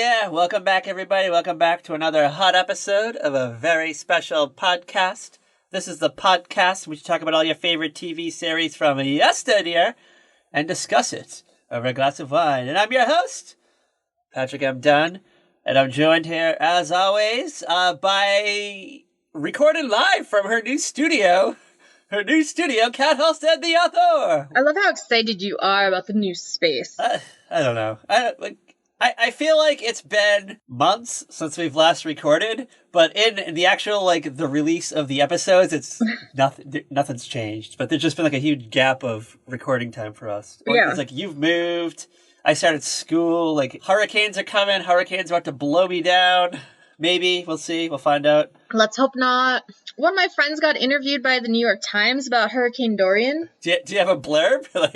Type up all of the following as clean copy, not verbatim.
yeah. Welcome back, everybody. Welcome back to another hot episode of a very special podcast. This is the podcast in which you talk about all your favorite TV series from yesteryear and discuss it over a glass of wine. And I'm your host, Patrick M. Dunn, and I'm joined here, as always, by recorded live from her new studio, Kat Halstead, the author. I love how excited you are about the new space. I don't know. I feel like it's been months since we've last recorded, but in the actual, the release of the episodes, it's nothing's changed. But there's just been, a huge gap of recording time for us. Yeah. It's you've moved, I started school, hurricanes are coming, hurricanes are about to blow me down. Maybe, we'll see, we'll find out. Let's hope not. One of my friends got interviewed by the New York Times about Hurricane Dorian. Do you have a blurb? I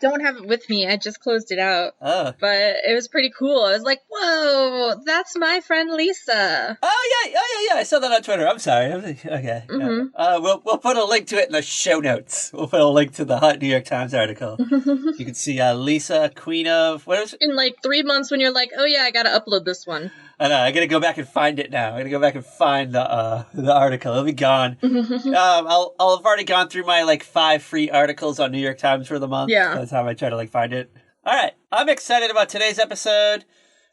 don't have it with me. I just closed it out. Oh. But it was pretty cool. I was like, whoa, that's my friend Lisa. Oh, yeah. I saw that on Twitter. I'm sorry. Okay. Mm-hmm. Yeah. We'll put a link to it in the show notes. We'll put a link to the hot New York Times article. You can see Lisa, queen of... What is it? In 3 months when you're like, oh yeah, I gotta upload this one. I know. I gotta go back and find it now. I gotta go back and find the article. It'll be gone. I'll have already gone through my 5 free articles on New York Times for the month. Yeah. That's how I try to find it. All right. I'm excited about today's episode.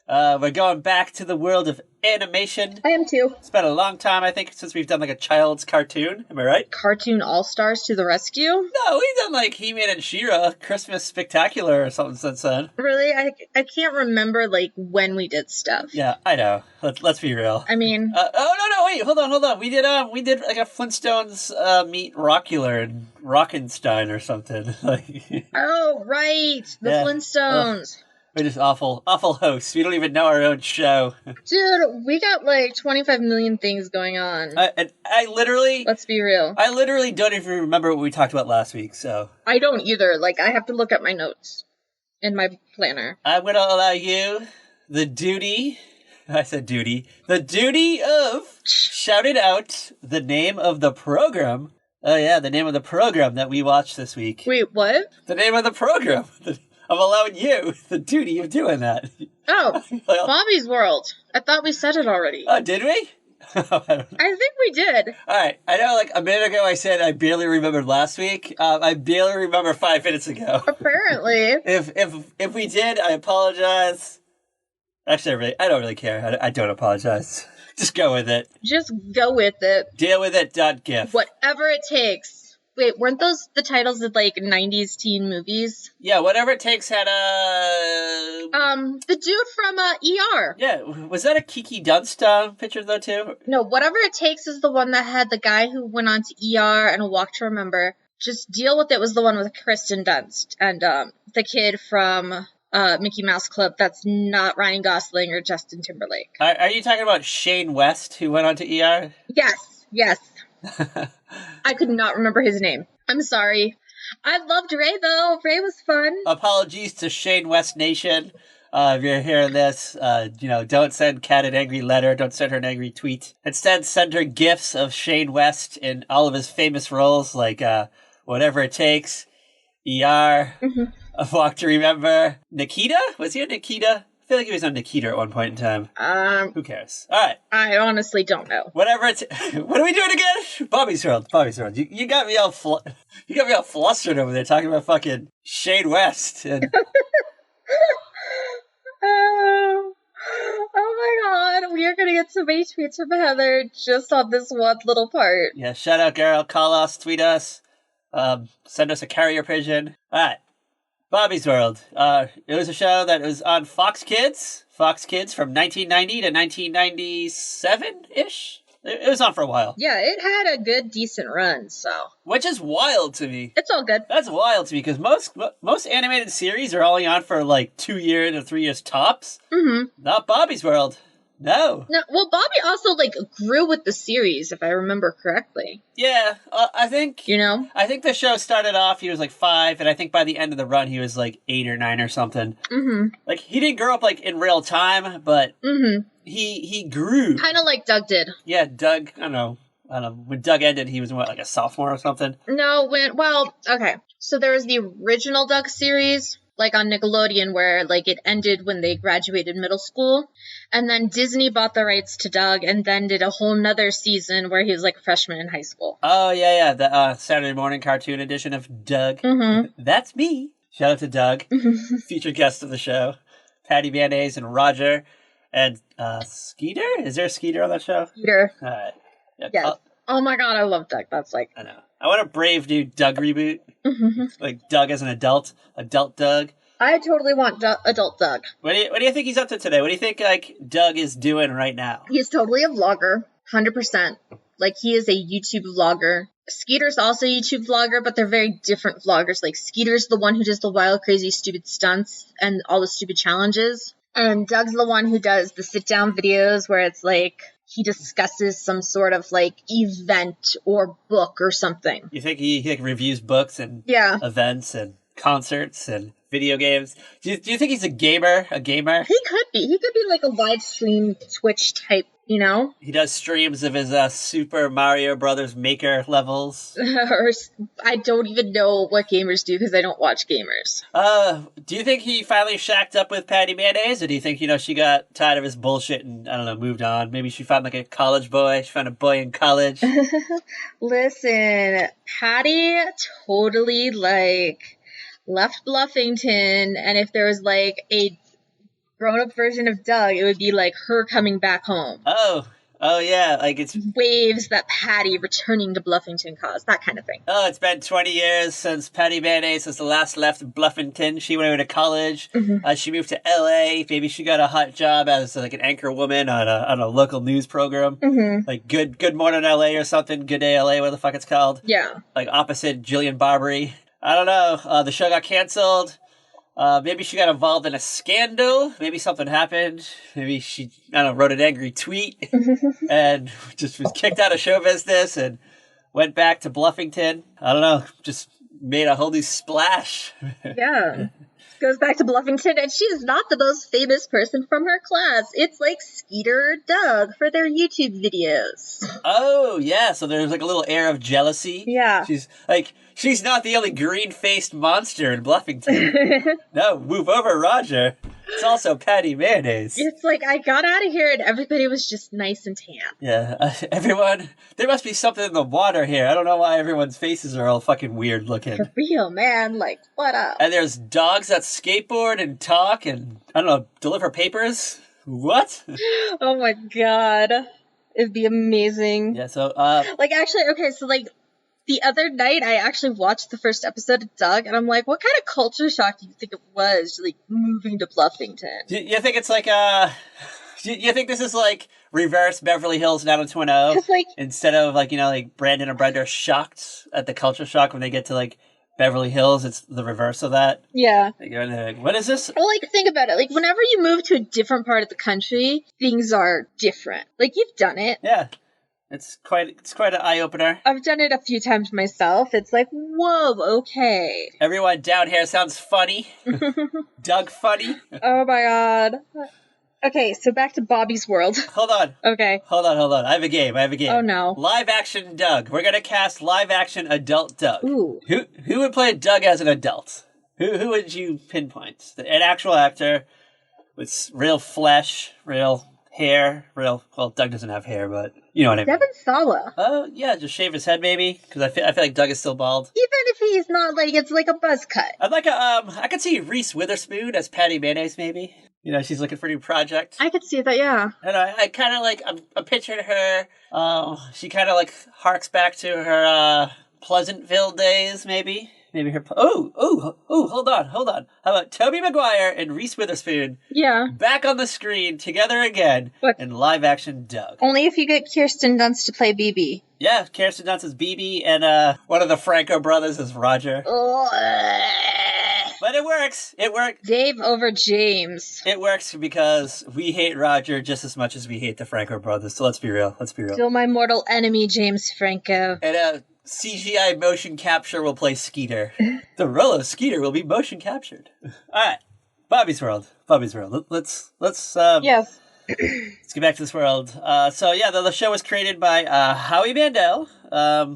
We're going back to the world of animation. I am too. It's been a long time, I think, since we've done a child's cartoon. Am I right? Cartoon All-Stars to the rescue? No, we've done He-Man and She-Ra, Christmas Spectacular or something since then. Really? I can't remember when we did stuff. Yeah, I know. Let's be real. I mean... no, wait, hold on. We did a Flintstones meet Rockular and Rockenstein or something. Oh, right. The Flintstones. We're just awful hosts. We don't even know our own show. Dude, we got 25 million things going on. And I literally... Let's be real. I literally don't even remember what we talked about last week, so... I don't either. I have to look at my notes in my planner. I'm going to allow you the duty... I said duty. The duty of shouting out the name of the program. Oh, yeah, the name of the program that we watched this week. Wait, what? The name of the program. I'm allowing you the duty of doing that. Oh, Bobby's World. I thought we said it already. Oh, did we? I think we did. All right. I know, a minute ago I said I barely remembered last week. I barely remember 5 minutes ago. Apparently. If we did, I apologize. Actually, I don't really care. I don't apologize. Just go with it. Just go with it. Deal with it. .gif. Whatever it takes. Wait, weren't those the titles of 90s teen movies? Yeah, Whatever It Takes had the dude from ER. Yeah, was that a Kiki Dunst picture though too? No, Whatever It Takes is the one that had the guy who went on to ER and A Walk to Remember. Just Deal With It was the one with Kristen Dunst and the kid from Mickey Mouse Club that's not Ryan Gosling or Justin Timberlake. Are you talking about Shane West who went on to ER? Yes. I could not remember his name. I'm sorry. I loved Ray, though. Ray was fun. Apologies to Shane West Nation. If you're hearing this, don't send Kat an angry letter. Don't send her an angry tweet. Instead, send her gifs of Shane West in all of his famous roles, Whatever It Takes, ER, A Walk to Remember. Nikita? Was he a Nikita? I feel like he was on Nikita at one point in time. Who cares? All right. I honestly don't know. Whatever it's... What are we doing again? Bobby's World. You got me all flustered over there talking about fucking Shane West. And... Oh my god. We are going to get so many tweets from Heather just on this one little part. Yeah, shout out, girl. Call us, tweet us. Send us a carrier pigeon. All right. Bobby's World. It was a show that was on Fox Kids from 1990 to 1997-ish. It was on for a while. Yeah, it had a good, decent run, so. Which is wild to me. It's all good. That's wild to me, because most animated series are only on for 2 years or 3 years tops. Mm-hmm. Not Bobby's World. No. Well, Bobby also, grew with the series, if I remember correctly. Yeah, I think... I think the show started off, he was 5, and I think by the end of the run, he was 8 or 9 or something. Mm-hmm. He didn't grow up, in real time, but he grew. Kind of like Doug did. Yeah, Doug, I don't know. When Doug ended, he was, a sophomore or something? No, okay. So there was the original Doug series, like on Nickelodeon, where like it ended when they graduated middle school. And then Disney bought the rights to Doug and then did a whole nother season where he was like a freshman in high school. Oh, yeah. The Saturday morning cartoon edition of Doug. Mm-hmm. That's me. Shout out to Doug, featured guest of the show. Patty Mayonnaise and Roger. And Skeeter? Is there a Skeeter on that show? Skeeter. All right. Yep. Yes. Oh my god, I love Doug. That's like... I know. I want a brave new Doug reboot. Like Doug as an adult. Adult Doug. I totally want adult Doug. What do you think he's up to today? What do you think like Doug is doing right now? He's totally a vlogger. 100%. Like, he is a YouTube vlogger. Skeeter's also a YouTube vlogger, but they're very different vloggers. Like, Skeeter's the one who does the wild, crazy, stupid stunts and all the stupid challenges. And Doug's the one who does the sit-down videos where it's like he discusses some sort of like event or book or something. You think he like reviews books and events and concerts and video games? Do you think he's a gamer? A gamer? He could be. He could be like a live stream Twitch type, you know? He does streams of his Super Mario Brothers Maker levels. Or I don't even know what gamers do because I don't watch gamers. Do you think he finally shacked up with Patty Mayonnaise, or do you think, she got tired of his bullshit and, I don't know, moved on? Maybe she found like a college boy. She found a boy in college. Listen, Patty totally like left Bluffington, and if there was like a grown-up version of Doug, it would be like her coming back home. Oh yeah, like it's waves that Patty returning to Bluffington caused, that kind of thing. Oh, it's been 20 years since Patty Mayonnaise was the last left Bluffington. She went away to college. She moved to LA. Maybe she got a hot job as like an anchor woman on a local news program, like Good Morning LA or something. Good Day LA, what the fuck it's called? Yeah, like opposite Jillian Barberie. I don't know. The show got canceled. Maybe she got involved in a scandal. Maybe something happened. Maybe she, wrote an angry tweet and just was kicked out of show business and went back to Bluffington. I don't know. Just made a whole new splash. Yeah. Goes back to Bluffington, and she's not the most famous person from her class. It's like Skeeter or Doug for their YouTube videos. Oh, yeah. So there's like a little air of jealousy. Yeah. She's not the only green-faced monster in Bluffington. No, move over, Roger. It's also Patty Mayonnaise. It's like, I got out of here and everybody was just nice and tan. Yeah, everyone, there must be something in the water here. I don't know why everyone's faces are all fucking weird looking. For real, man. Like, what up? And there's dogs that skateboard and talk and, I don't know, deliver papers? What? Oh my god. It'd be amazing. Yeah, so, the other night, I actually watched the first episode of Doug, and I'm like, what kind of culture shock do you think it was, like, moving to Bluffington? You think it's like, you think this is like reverse Beverly Hills 90210? Like, instead of, like, Brandon and Brenda are shocked at the culture shock when they get to, like, Beverly Hills, it's the reverse of that? Yeah. They're like, what is this? Well, like, think about it. Like, whenever you move to a different part of the country, things are different. Like, you've done it. Yeah. It's quite an eye-opener. I've done it a few times myself. It's like, whoa, okay. Everyone down here sounds funny. Doug funny. Oh my god. Okay, so back to Bobby's World. Hold on. Okay. Hold on. I have a game. Oh no. Live-action Doug. We're gonna cast live-action adult Doug. Ooh. Who would play Doug as an adult? Who would you pinpoint? An actual actor with real flesh, real hair, well, Doug doesn't have hair, but you know what I mean. Devin Sawa. Oh, yeah, just shave his head maybe, because I feel like Doug is still bald. Even if he's not, like, it's like a buzz cut. I'd like I could see Reese Witherspoon as Patty Mayonnaise maybe. She's looking for a new project. I could see that, yeah. And I kind of like, I'm picturing her, she kind of like harks back to her Pleasantville days maybe. Maybe her... hold on. How about Tobey Maguire and Reese Witherspoon? Yeah. Back on the screen together again in live-action Doug. Only if you get Kirsten Dunst to play BB. Yeah, Kirsten Dunst is BB, and one of the Franco brothers is Roger. But it works. It worked. Dave over James. It works because we hate Roger just as much as we hate the Franco brothers, so let's be real. Still my mortal enemy, James Franco. And, CGI motion capture will play Skeeter. The role of Skeeter will be motion captured. All right, Bobby's World. Let's yes. Let's get back to this world. The show was created by Howie Mandel.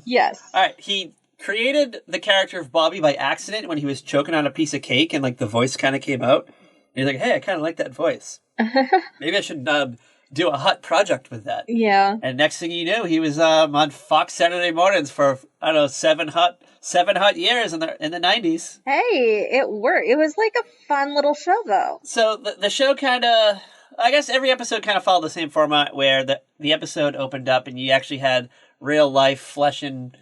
Yes. All right, he created the character of Bobby by accident when he was choking on a piece of cake and like the voice kind of came out. And he's like, hey, I kind of like that voice. Maybe I should do a hot project with that. Yeah. And next thing you know, he was on Fox Saturday mornings for, I don't know, seven hot years in the 90s. Hey, it worked. It was like a fun little show, though. So the show kind of, I guess every episode kind of followed the same format where the episode opened up and you actually had real life flesh and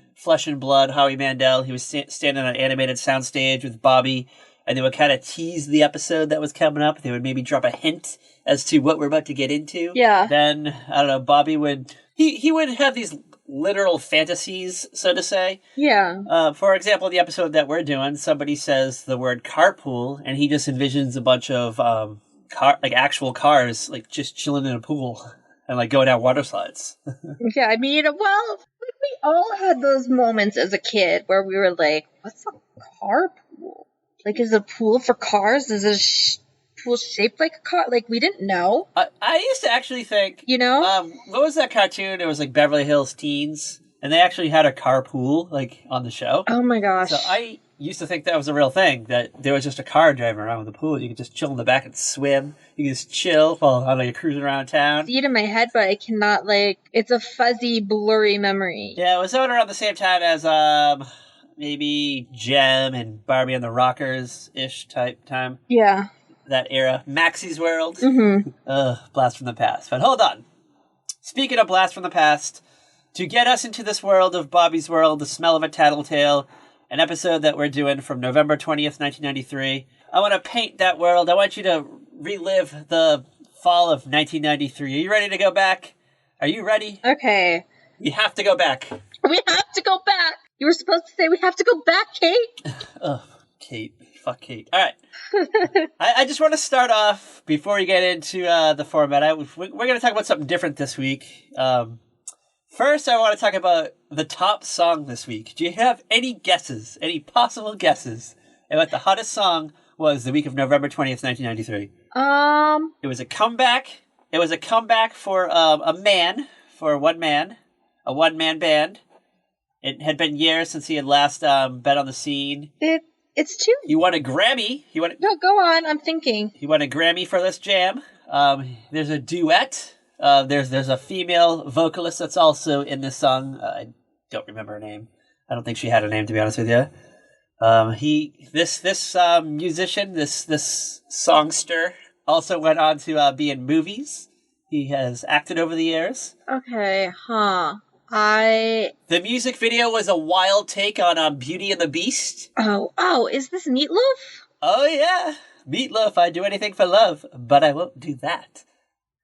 blood Howie Mandel. He was standing on an animated soundstage with Bobby, and they would kind of tease the episode that was coming up. They would maybe drop a hint as to what we're about to get into. Yeah. Then, I don't know, Bobby would, he would have these literal fantasies, so to say. Yeah. For example, the episode that we're doing, somebody says the word carpool, and he just envisions a bunch of actual cars, like just chilling in a pool and like going down water slides. Yeah, I mean, well, we all had those moments as a kid where we were like, what's a carpool? Like, is a pool for cars? Is a pool shaped like a car? Like, we didn't know. I used to actually think, you know, what was that cartoon? It was like Beverly Hills Teens, and they actually had a carpool like on the show. Oh my gosh! So I used to think that was a real thing, that there was just a car driving around with a pool. You could just chill in the back and swim. You could just chill while I don't know, you're cruising around town. I see it in my head, but I cannot it's a fuzzy, blurry memory. Yeah, it was out around the same time as maybe Gem and Barbie and the Rockers-ish type time. Yeah. That era. Maxie's World. Mm-hmm. Blast from the past. But hold on. Speaking of Blast from the past, to get us into this world of Bobby's World, The Smell of a Tattletale, an episode that we're doing from November 20th, 1993, I want to paint that world. I want you to relive the fall of 1993. Are you ready to go back? Are you ready? Okay. We have to go back. We have to go back. You were supposed to say we have to go back, Kate. Oh, Kate. Fuck Kate. All right. I just want to start off, before we get into the format, we're going to talk about something different this week. First, I want to talk about the top song this week. Do you have any guesses, any possible guesses at what the hottest song was the week of November 20th, 1993? It was a comeback. It was a comeback for a one-man band. It had been years since he had last been on the scene. It's too... He won a Grammy. No, go on. I'm thinking. He won a Grammy for this jam. There's a duet. There's a female vocalist that's also in this song. I don't remember her name. I don't think she had a name, to be honest with you. This musician, this songster, also went on to be in movies. He has acted over the years. Okay, The music video was a wild take on Beauty and the Beast. Oh, is this Meatloaf? Oh, yeah. Meatloaf, I'd do anything for love, but I won't do that.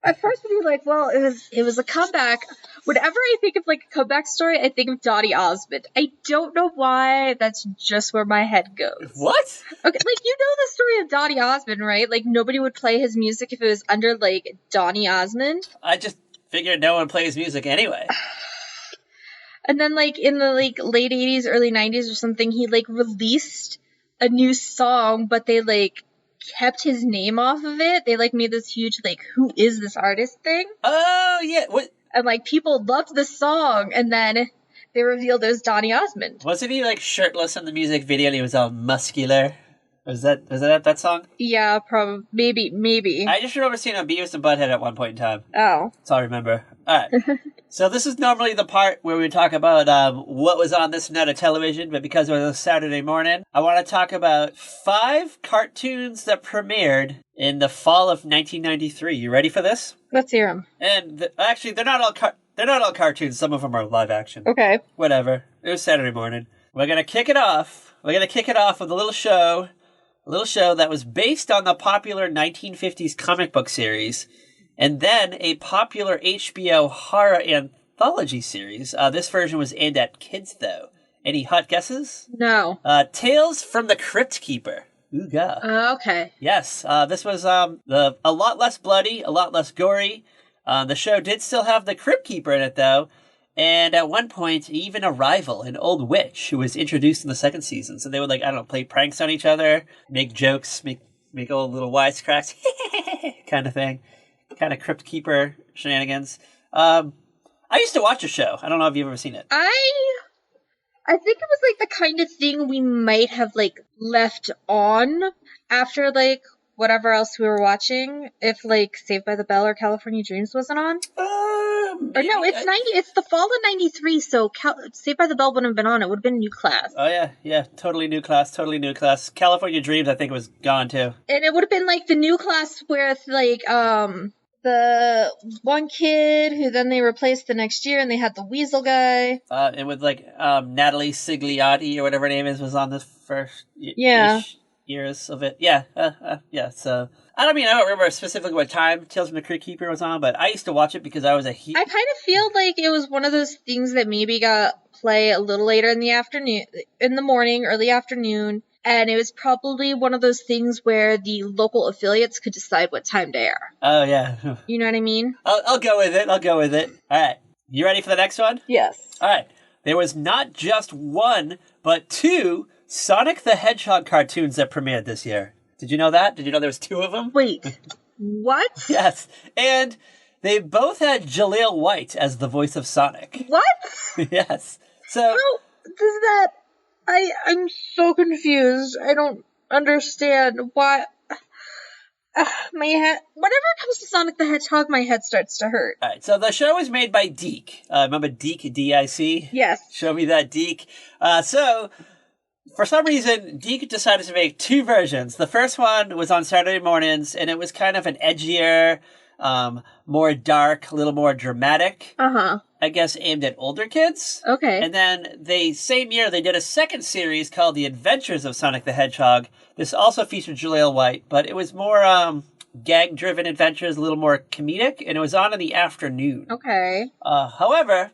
At first, we'd be like, well, it was a comeback. Whenever I think of like a comeback story, I think of Donny Osmond. I don't know why. That's just where my head goes. What? Okay, like, you know the story of Donny Osmond, right? Like, nobody would play his music if it was under like Donny Osmond. I just figured no one plays music anyway. And then, like, in the like late 80s, early 90s or something, he like released a new song, but they like kept his name off of it. They like made this huge like, who is this artist thing? Oh yeah, what? And like people loved the song, and then they revealed it was Donny Osmond. Wasn't he like shirtless in the music video and he was all muscular? Was that song? Yeah, probably, maybe. I just remember seeing on Beavis and Butthead at one point in time. Oh. That's all I remember. Alright. So this is normally the part where we talk about what was on this night of television, but because it was a Saturday morning, I want to talk about 5 cartoons that premiered in the fall of 1993. You ready for this? Let's hear them. And actually, they're not all cartoons. Some of them are live action. Okay. Whatever. It was Saturday morning. We're gonna kick it off. We're gonna kick it off with a little show that was based on the popular 1950s comic book series, and then a popular HBO horror anthology series. This version was aimed at kids, though. Any hot guesses? No. Tales from the Crypt Keeper. Ooga. Okay. Yes, this was a lot less bloody, a lot less gory. The show did still have the Crypt Keeper in it, though. And at one point, even a rival, an old witch, who was introduced in the second season. So they would, like, I don't know, play pranks on each other, make jokes, make old little wisecracks, kind of thing. Kind of Crypt Keeper shenanigans. I used to watch a show. I don't know if you've ever seen it. I I think it was like the kind of thing we might have like left on after like whatever else we were watching, if like Saved by the Bell or California Dreams wasn't on. Or no, it's 90. It's the fall of '93, so Saved by the Bell wouldn't have been on. It would have been New Class. Oh yeah, totally new class. California Dreams, I think, was gone too. And it would have been like the New Class with like the one kid who then they replaced the next year, and they had the Weasel guy. And with like Natalie Sigliotti or whatever her name is was on the first years of it. Yeah. So I don't remember specifically what time Tales from the Crypt Keeper was on, but I used to watch it because I was a I kind of feel like it was one of those things that maybe got play a little later in the afternoon, in the morning, early afternoon. And it was probably one of those things where the local affiliates could decide what time to air. Oh, yeah. You know what I mean? I'll go with it. All right. You ready for the next one? Yes. All right. There was not just one, but two Sonic the Hedgehog cartoons that premiered this year. Did you know that? Did you know there was two of them? Wait. What? Yes. And they both had Jaleel White as the voice of Sonic. What? Yes. So How does that... I'm so confused. I don't understand why. My head. Whenever it comes to Sonic the Hedgehog, my head starts to hurt. All right, so the show was made by Deke. Remember Deke, D-I-C? Yes. Show me that, Deke. So, for some reason, Deke decided to make two versions. The first one was on Saturday mornings, and it was kind of an edgier, more dark, a little more dramatic. Uh-huh. I guess aimed at older kids. Okay. And then same year, they did a second series called The Adventures of Sonic the Hedgehog. This also featured Jaleel White, but it was more gag-driven adventures, a little more comedic, and it was on in the afternoon. Okay. However,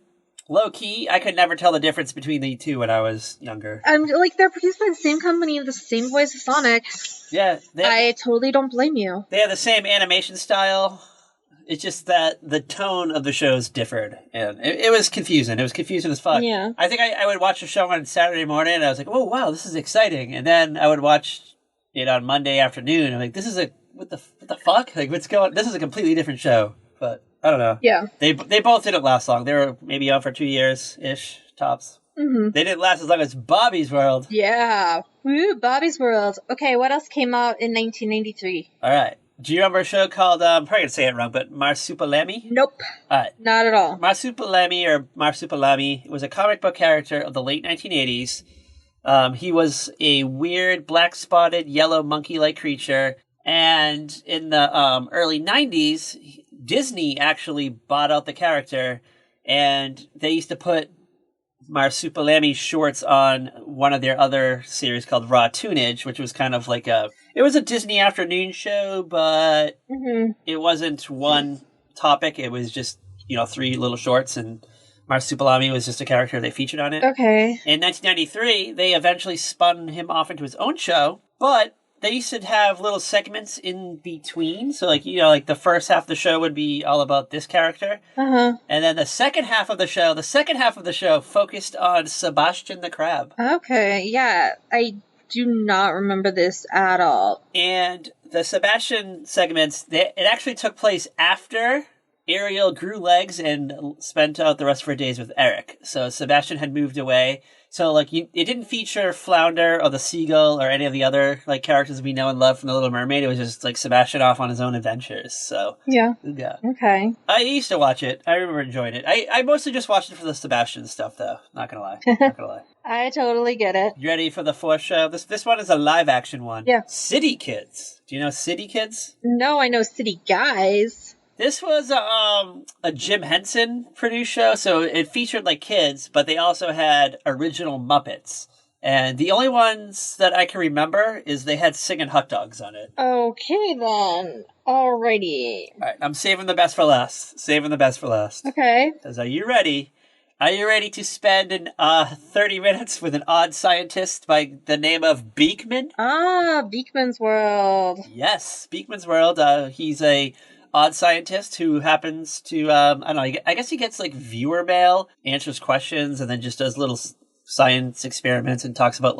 low-key, I could never tell the difference between the two when I was younger. They're produced by the same company with the same voice as Sonic. Yeah. I totally don't blame you. They have the same animation style. It's just that the tone of the shows differed, and it was confusing. It was confusing as fuck. Yeah. I think I would watch the show on Saturday morning, and I was like, oh, wow, this is exciting. And then I would watch it on Monday afternoon. I'm like, this is what the fuck? Like, this is a completely different show. But I don't know. Yeah. They both didn't last long. They were maybe on for 2 years-ish, tops. Mm-hmm. They didn't last as long as Bobby's World. Yeah. Woo, Bobby's World. Okay, what else came out in 1993? All right. Do you remember a show called, I'm probably going to say it wrong, but Marsupilami? Nope. All right. Not at all. Marsupilami was a comic book character of the late 1980s. He was a weird black-spotted yellow monkey-like creature. And in the early 90s, Disney actually bought out the character, and they used to put Marsupilami shorts on one of their other series called Raw Tunage, which was kind of like it was a Disney afternoon show, but it wasn't one topic. It was just, 3 little shorts, and Marsupilami was just a character they featured on it. Okay. In 1993, they eventually spun him off into his own show, but they used to have little segments in between. So, like the first half of the show would be all about this character. Uh-huh. And then the second half of the show focused on Sebastian the Crab. Okay, yeah. I do not remember this at all. And the Sebastian segments, it actually took place after Ariel grew legs and spent out the rest of her days with Eric. So Sebastian had moved away. So, it didn't feature Flounder or the Seagull or any of the other, characters we know and love from The Little Mermaid. It was just, Sebastian off on his own adventures. So, yeah. Okay. I used to watch it. I remember enjoying it. I mostly just watched it for the Sebastian stuff, though. Not gonna lie. I totally get it. You ready for the fourth show? This one is a live-action one. Yeah. City Kids. Do you know City Kids? No, I know City Guys. This was a Jim Henson produced show, so it featured kids, but they also had original Muppets. And the only ones that I can remember is they had singing hot dogs on it. Okay then. Alrighty. Alright, I'm saving the best for last. Okay. Because are you ready? Are you ready to spend 30 minutes with an odd scientist by the name of Beakman? Ah, Beakman's World. Yes, Beakman's World. He's a odd scientist who happens to, I don't know, I guess he gets viewer mail, answers questions, and then just does little science experiments and talks about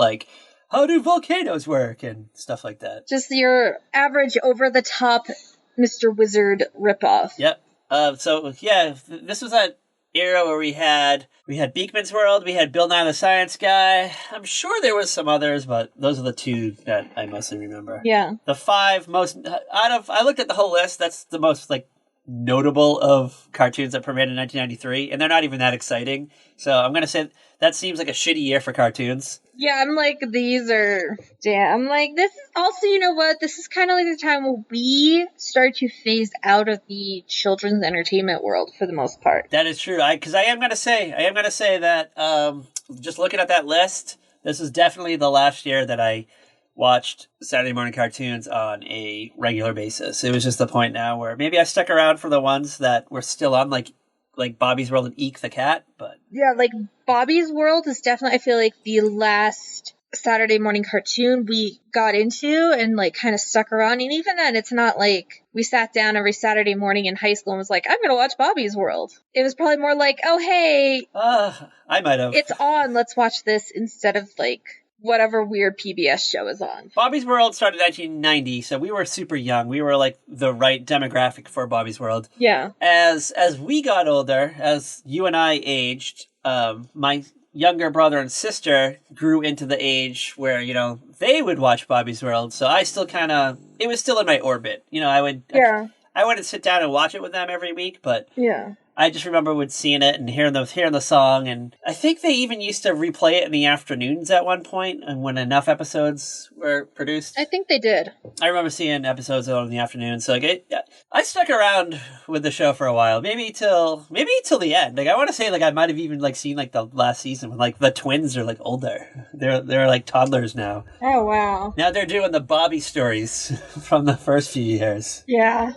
how do volcanoes work and stuff like that. Just your average over-the-top Mr. Wizard ripoff. Yep. So, yeah, this was at era where we had Beekman's World, we had Bill Nye the Science Guy. I'm sure there was some others, but those are the two that I mostly remember. Yeah. The five most I looked at the whole list. That's the most like notable of cartoons that premiered in 1993, and they're not even that exciting. So I'm gonna say that seems like a shitty year for cartoons. Yeah, I'm like, these are... Damn, I'm like, this is also, you know what? This is kind of like the time where we start to phase out of the children's entertainment world for the most part. That is true. Because I am gonna say that just looking at that list, this is definitely the last year that I watched Saturday morning cartoons on a regular basis. It was just the point now where maybe I stuck around for the ones that were still on, like Bobby's World and Eek the Cat, but... Yeah, like, Bobby's World is definitely, I feel like, the last Saturday morning cartoon we got into and, like, kind of stuck around. And even then, it's not like we sat down every Saturday morning in high school and was like, I'm gonna watch Bobby's World. It was probably more like, oh, hey... I might have. It's on, let's watch this, instead of, like... whatever weird PBS show is on. Bobby's World started in 1990, so we were super young. We were like the right demographic for Bobby's World. Yeah. As we got older, as you and I aged, my younger brother and sister grew into the age where, you know, they would watch Bobby's World. So I still it was still in my orbit. You know, I wouldn't sit down and watch it with them every week, but yeah. I just remember seeing it and hearing the song, and I think they even used to replay it in the afternoons at one point, and when enough episodes were produced. I think they did. I remember seeing episodes of it in the afternoon, so like I stuck around with the show for a while, maybe till the end. Like I want to say, like I might have even like seen like the last season when like the twins are like older. They're like toddlers now. Oh wow! Now they're doing the Bobby stories from the first few years. Yeah.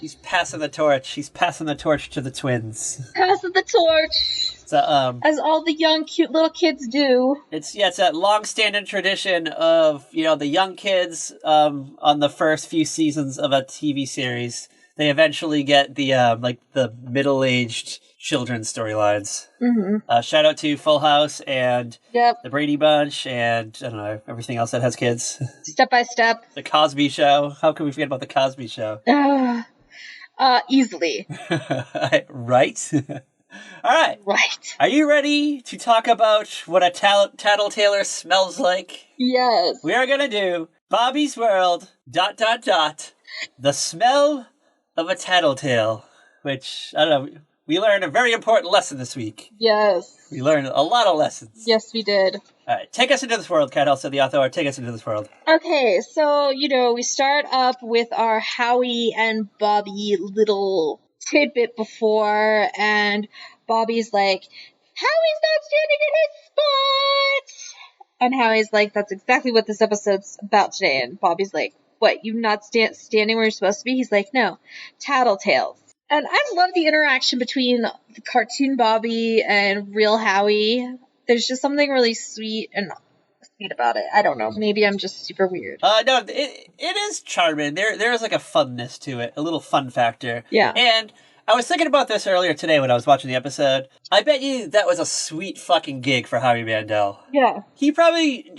He's passing the torch. He's passing the torch to the twins. Passing the torch. So, as all the young, cute little kids do. It's that long-standing tradition of, you know, the young kids on the first few seasons of a TV series. They eventually get the middle-aged children's storylines. Mm-hmm. Shout out to Full House and Yep. The Brady Bunch and, I don't know, everything else that has kids. Step by Step. The Cosby Show. How can we forget about The Cosby Show? Easily. Right? All right. Right. Are you ready to talk about what a Tattletale smells like? Yes. We are going to do Bobby's World, ... the smell of a Tattletale, which, I don't know, we learned a very important lesson this week. Yes. We learned a lot of lessons. Yes, we did. All right, take us into this world, Cat Elsa, the author. Take us into this world. Okay, so, you know, we start up with our Howie and Bobby little tidbit before, and Bobby's like, Howie's not standing in his spot! And Howie's like, that's exactly what this episode's about today. And Bobby's like, what, you not standing where you're supposed to be? He's like, no, Tattletales. And I love the interaction between the cartoon Bobby and real Howie. There's just something really sweet about it. I don't know. Maybe I'm just super weird. No, it is charming. There is like a funness to it, a little fun factor. Yeah. And I was thinking about this earlier today when I was watching the episode. I bet you that was a sweet fucking gig for Howie Mandel. Yeah. He probably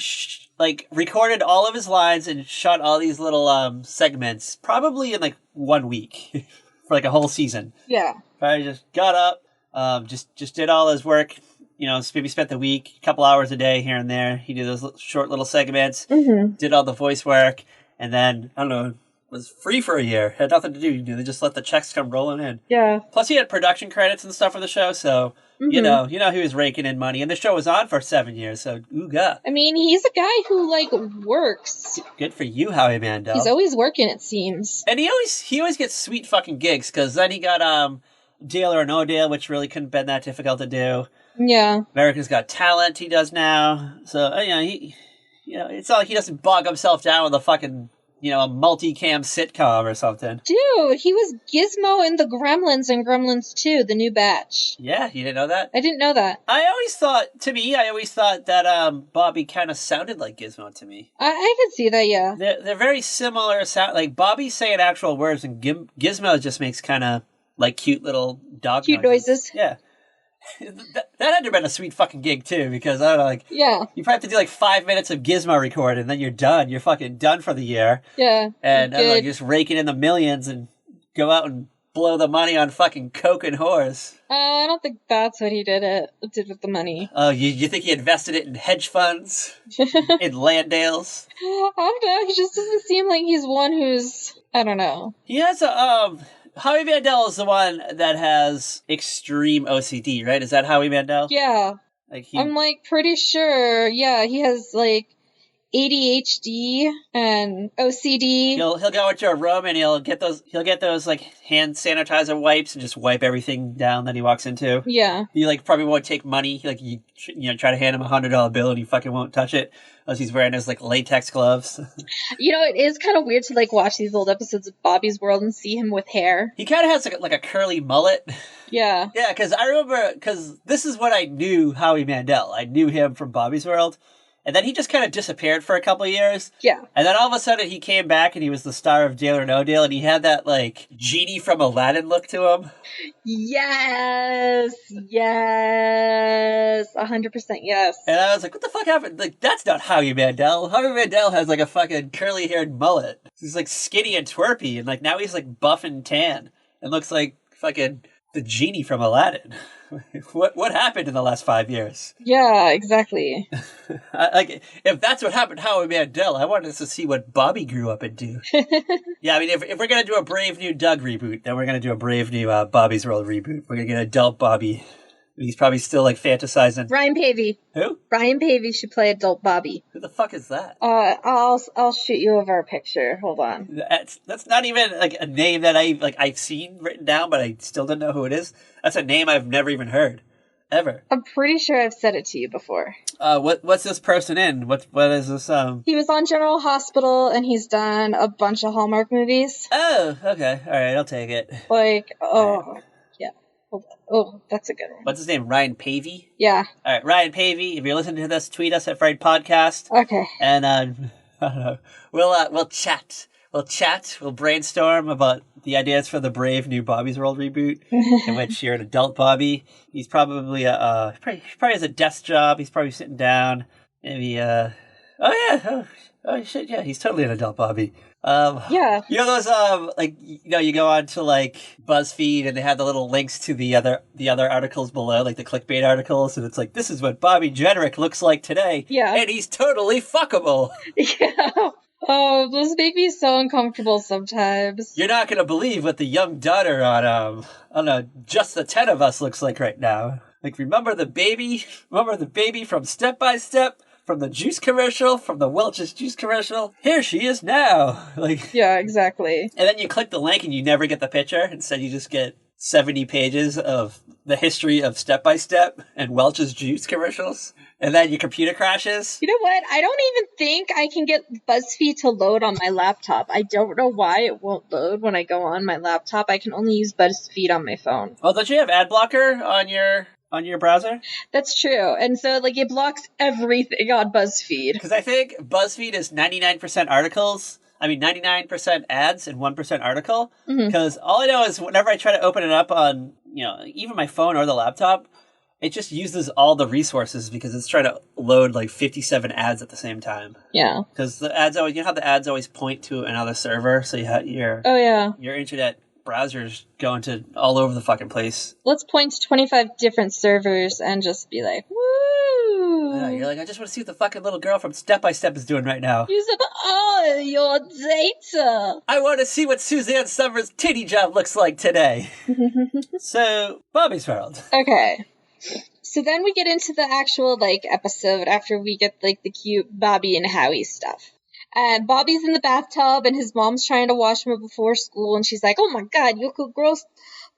recorded all of his lines and shot all these little segments probably in like 1 week for like a whole season. Yeah. Probably just got up, just did all his work. You know, maybe spent the week, a couple hours a day here and there. He did those short little segments, did all the voice work, and then, I don't know, was free for a year. Had nothing to do. You know, they just let the checks come rolling in. Yeah. Plus, he had production credits and stuff for the show, so, you know he was raking in money. And the show was on for 7 years, so, ooga. I mean, he's a guy who, like, works. Good for you, Howie Mandel. He's always working, it seems. And he always gets sweet fucking gigs, because then he got, Dale or No Dale, which really couldn't been that difficult to do. Yeah. America's Got Talent he does now. So, it's not like he doesn't bog himself down with a fucking, a multicam sitcom or something. Dude, he was Gizmo in the Gremlins and Gremlins 2, the new batch. Yeah, you didn't know that? I didn't know that. I always thought that Bobby kind of sounded like Gizmo to me. I could see that, yeah. They're very similar sound. Like, Bobby's saying actual words, and Gizmo just makes kind of, like, cute little dog Cute noises. Yeah. That had to have been a sweet fucking gig, too, because, I don't know, like... Yeah. You probably have to do, like, 5 minutes of Gizmo record, and then you're done. You're fucking done for the year. Yeah. And, I don't know, you're just raking in the millions and go out and blow the money on fucking coke and whores. I don't think that's what he did with the money. Oh, you think he invested it in hedge funds? In Landales? I don't know. He just doesn't seem like he's one who's, I don't know. He has Howie Mandel is the one that has extreme OCD, right? Is that Howie Mandel? Yeah. Like I'm like pretty sure. Yeah, he has like ADHD and OCD. He'll go into a room and he'll get those like hand sanitizer wipes and just wipe everything down that he walks into. Yeah. He like probably won't take money. Like you try to hand him $100 bill and he fucking won't touch it unless he's wearing his like latex gloves. It is kind of weird to like watch these old episodes of Bobby's World and see him with hair. He kind of has like a curly mullet. Yeah. Yeah, because this is what I knew Howie Mandel. I knew him from Bobby's World. And then he just kind of disappeared for a couple of years. Yeah. And then all of a sudden he came back and he was the star of Deal or No Deal and he had that like genie from Aladdin look to him. Yes. 100% yes. And I was like, what the fuck happened? Like, that's not Howie Mandel. Howie Mandel has like a fucking curly haired mullet. He's like skinny and twerpy and like now he's like buff and tan and looks like fucking the genie from Aladdin. What happened in the last 5 years? Yeah, exactly. Like, if that's what happened to Howie Mandel, I wanted to see what Bobby grew up into. Yeah, I mean, if we're going to do a Brave New Doug reboot, then we're going to do a Brave New Bobby's World reboot. We're going to get adult Bobby. He's probably still, like, fantasizing. Ryan Pavey. Who? Ryan Pavey should play adult Bobby. Who the fuck is that? I'll shoot you over a picture. Hold on. That's not even, like, a name that I've seen written down, but I still don't know who it is. That's a name I've never even heard. Ever. I'm pretty sure I've said it to you before. What's this person in? What is this, He was on General Hospital, and he's done a bunch of Hallmark movies. Oh, okay. All right, I'll take it. Like, oh, yeah. Hold on. Oh, that's a good one. What's his name? Ryan Pavey? Yeah. All right, Ryan Pavey. If you're listening to this, tweet us at Fright Podcast. Okay. And I don't know. We'll chat. We'll brainstorm about the ideas for the Brave New Bobby's World reboot, in which you're an adult Bobby. He's probably he probably has a desk job. He's probably sitting down. Maybe shit, yeah, he's totally an adult Bobby. Yeah. You know those you go on to like BuzzFeed and they have the little links to the other articles below, like the clickbait articles, and it's like, this is what Bobby Jedrick looks like today. Yeah. And he's totally fuckable. Yeah. Oh, those make me so uncomfortable sometimes. You're not gonna believe what the young daughter on Just the 10 of Us looks like right now. Like, remember the baby from Step by Step? From the juice commercial, from the Welch's juice commercial, here she is now. Like, yeah, exactly. And then you click the link and you never get the picture. Instead, you just get 70 pages of the history of Step by Step and Welch's juice commercials. And then your computer crashes. You know what? I don't even think I can get BuzzFeed to load on my laptop. I don't know why it won't load when I go on my laptop. I can only use BuzzFeed on my phone. Oh, don't you have ad blocker on your browser? That's true. And so, like, it blocks everything on BuzzFeed. Because I think BuzzFeed is 99% articles. 99% ads and 1% article. Because all I know is whenever I try to open it up on, even my phone or the laptop, it just uses all the resources because it's trying to load like 57 ads at the same time. Yeah. Because the ads always, how the ads always point to another server, so you have your internet browsers going to all over the fucking place. Let's point to 25 different servers and just be like, woo! Yeah, you're like, I just want to see what the fucking little girl from Step by Step is doing right now. Use up all your data. I want to see what Suzanne Summers' titty job looks like today. So, Bobby's World. Okay. So then we get into the actual, episode after we get, the cute Bobby and Howie stuff. And Bobby's in the bathtub, and his mom's trying to wash him before school, and she's like, oh my god, you could grow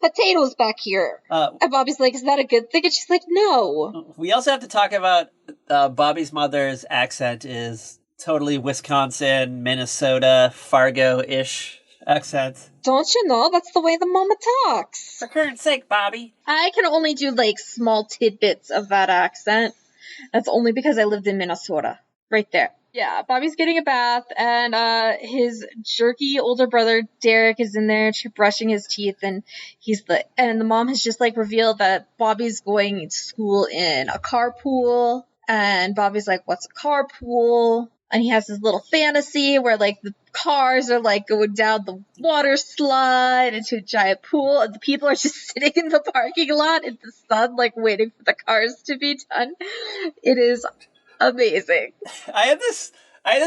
potatoes back here. And Bobby's like, is that a good thing? And she's like, no. We also have to talk about Bobby's mother's accent is totally Wisconsin, Minnesota, Fargo-ish accent. Don't you know? That's the way the mama talks. For current sake, Bobby. I can only do, small tidbits of that accent. That's only because I lived in Minnesota. Right there. Yeah, Bobby's getting a bath, and his jerky older brother Derek is in there brushing his teeth, and the mom has just revealed that Bobby's going to school in a carpool, and Bobby's like, "What's a carpool?" And he has this little fantasy where the cars are like going down the water slide into a giant pool, and the people are just sitting in the parking lot in the sun, like waiting for the cars to be done. It is amazing. I had this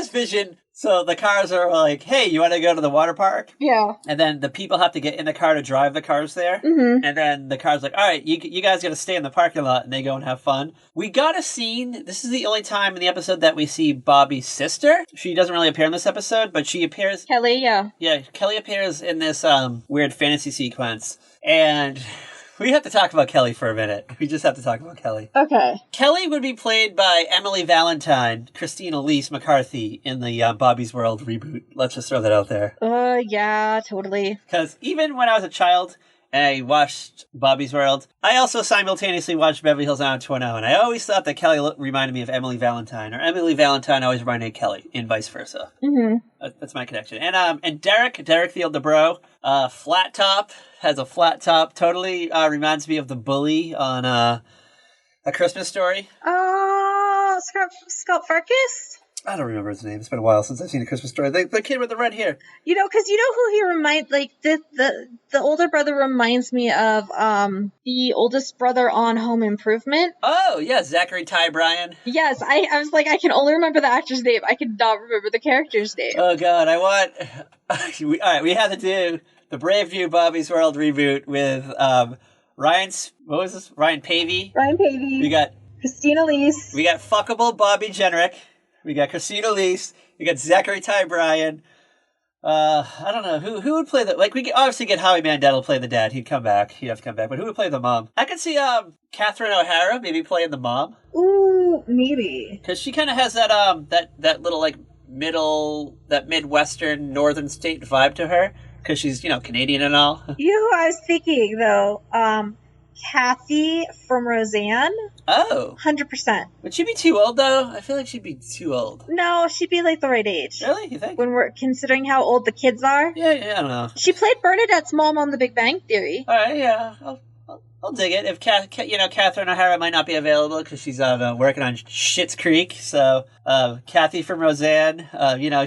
vision. So the cars are like, hey, you want to go to the water park? Yeah. And then the people have to get in the car to drive the cars there. Mm-hmm. And then the car's like, all right, you guys got to stay in the parking lot, and they go and have fun. We got a scene. This is the only time in the episode that we see Bobby's sister. She doesn't really appear in this episode, but she appears. Kelly, yeah. Yeah, Kelly appears in this weird fantasy sequence. And we have to talk about Kelly for a minute. We just have to talk about Kelly. Okay. Kelly would be played by Emily Valentine, Christina Elise McCarthy in the Bobby's World reboot. Let's just throw that out there. Yeah, totally. Because even when I was a child and I watched Bobby's World, I also simultaneously watched Beverly Hills 90210, and I always thought that Kelly reminded me of Emily Valentine, or Emily Valentine always reminded me of Kelly, and vice versa. Mm-hmm. That's my connection. And Derek the older bro, flat top, has a flat top, totally reminds me of the bully on A Christmas Story. Scott Farkas? I don't remember his name. It's been a while since I've seen A Christmas Story. The kid with the red hair. You know, because you know who he reminds, like, the older brother reminds me of, the oldest brother on Home Improvement. Oh, yeah, Zachary Ty Bryan. Yes, I was like, I can only remember the actor's name. I cannot remember the character's name. Oh, God, all right, we had to do the Brave New Bobby's World reboot with, Ryan Pavey. Ryan Pavey. We got Christina Elise. We got fuckable Bobby Jenrick. We got Christina Elise. We got Zachary Ty Bryan. I don't know who would play the, like, we could obviously get Howie Mandel play the dad. He'd come back. He'd have to come back. But who would play the mom? I could see Catherine O'Hara maybe playing the mom. Ooh, maybe. Because she kind of has that that little like Midwestern northern state vibe to her. Because she's, you know, Canadian and all. You know who I was thinking though? Kathy from Roseanne. Oh. 100%. Would she be too old, though? I feel like she'd be too old. No, she'd be like the right age. Really? You think? When we're considering how old the kids are. Yeah, I don't know. She played Bernadette's mom on The Big Bang Theory. All right, yeah. I'll dig it. If Catherine O'Hara might not be available because she's working on Schitt's Creek. So Kathy from Roseanne,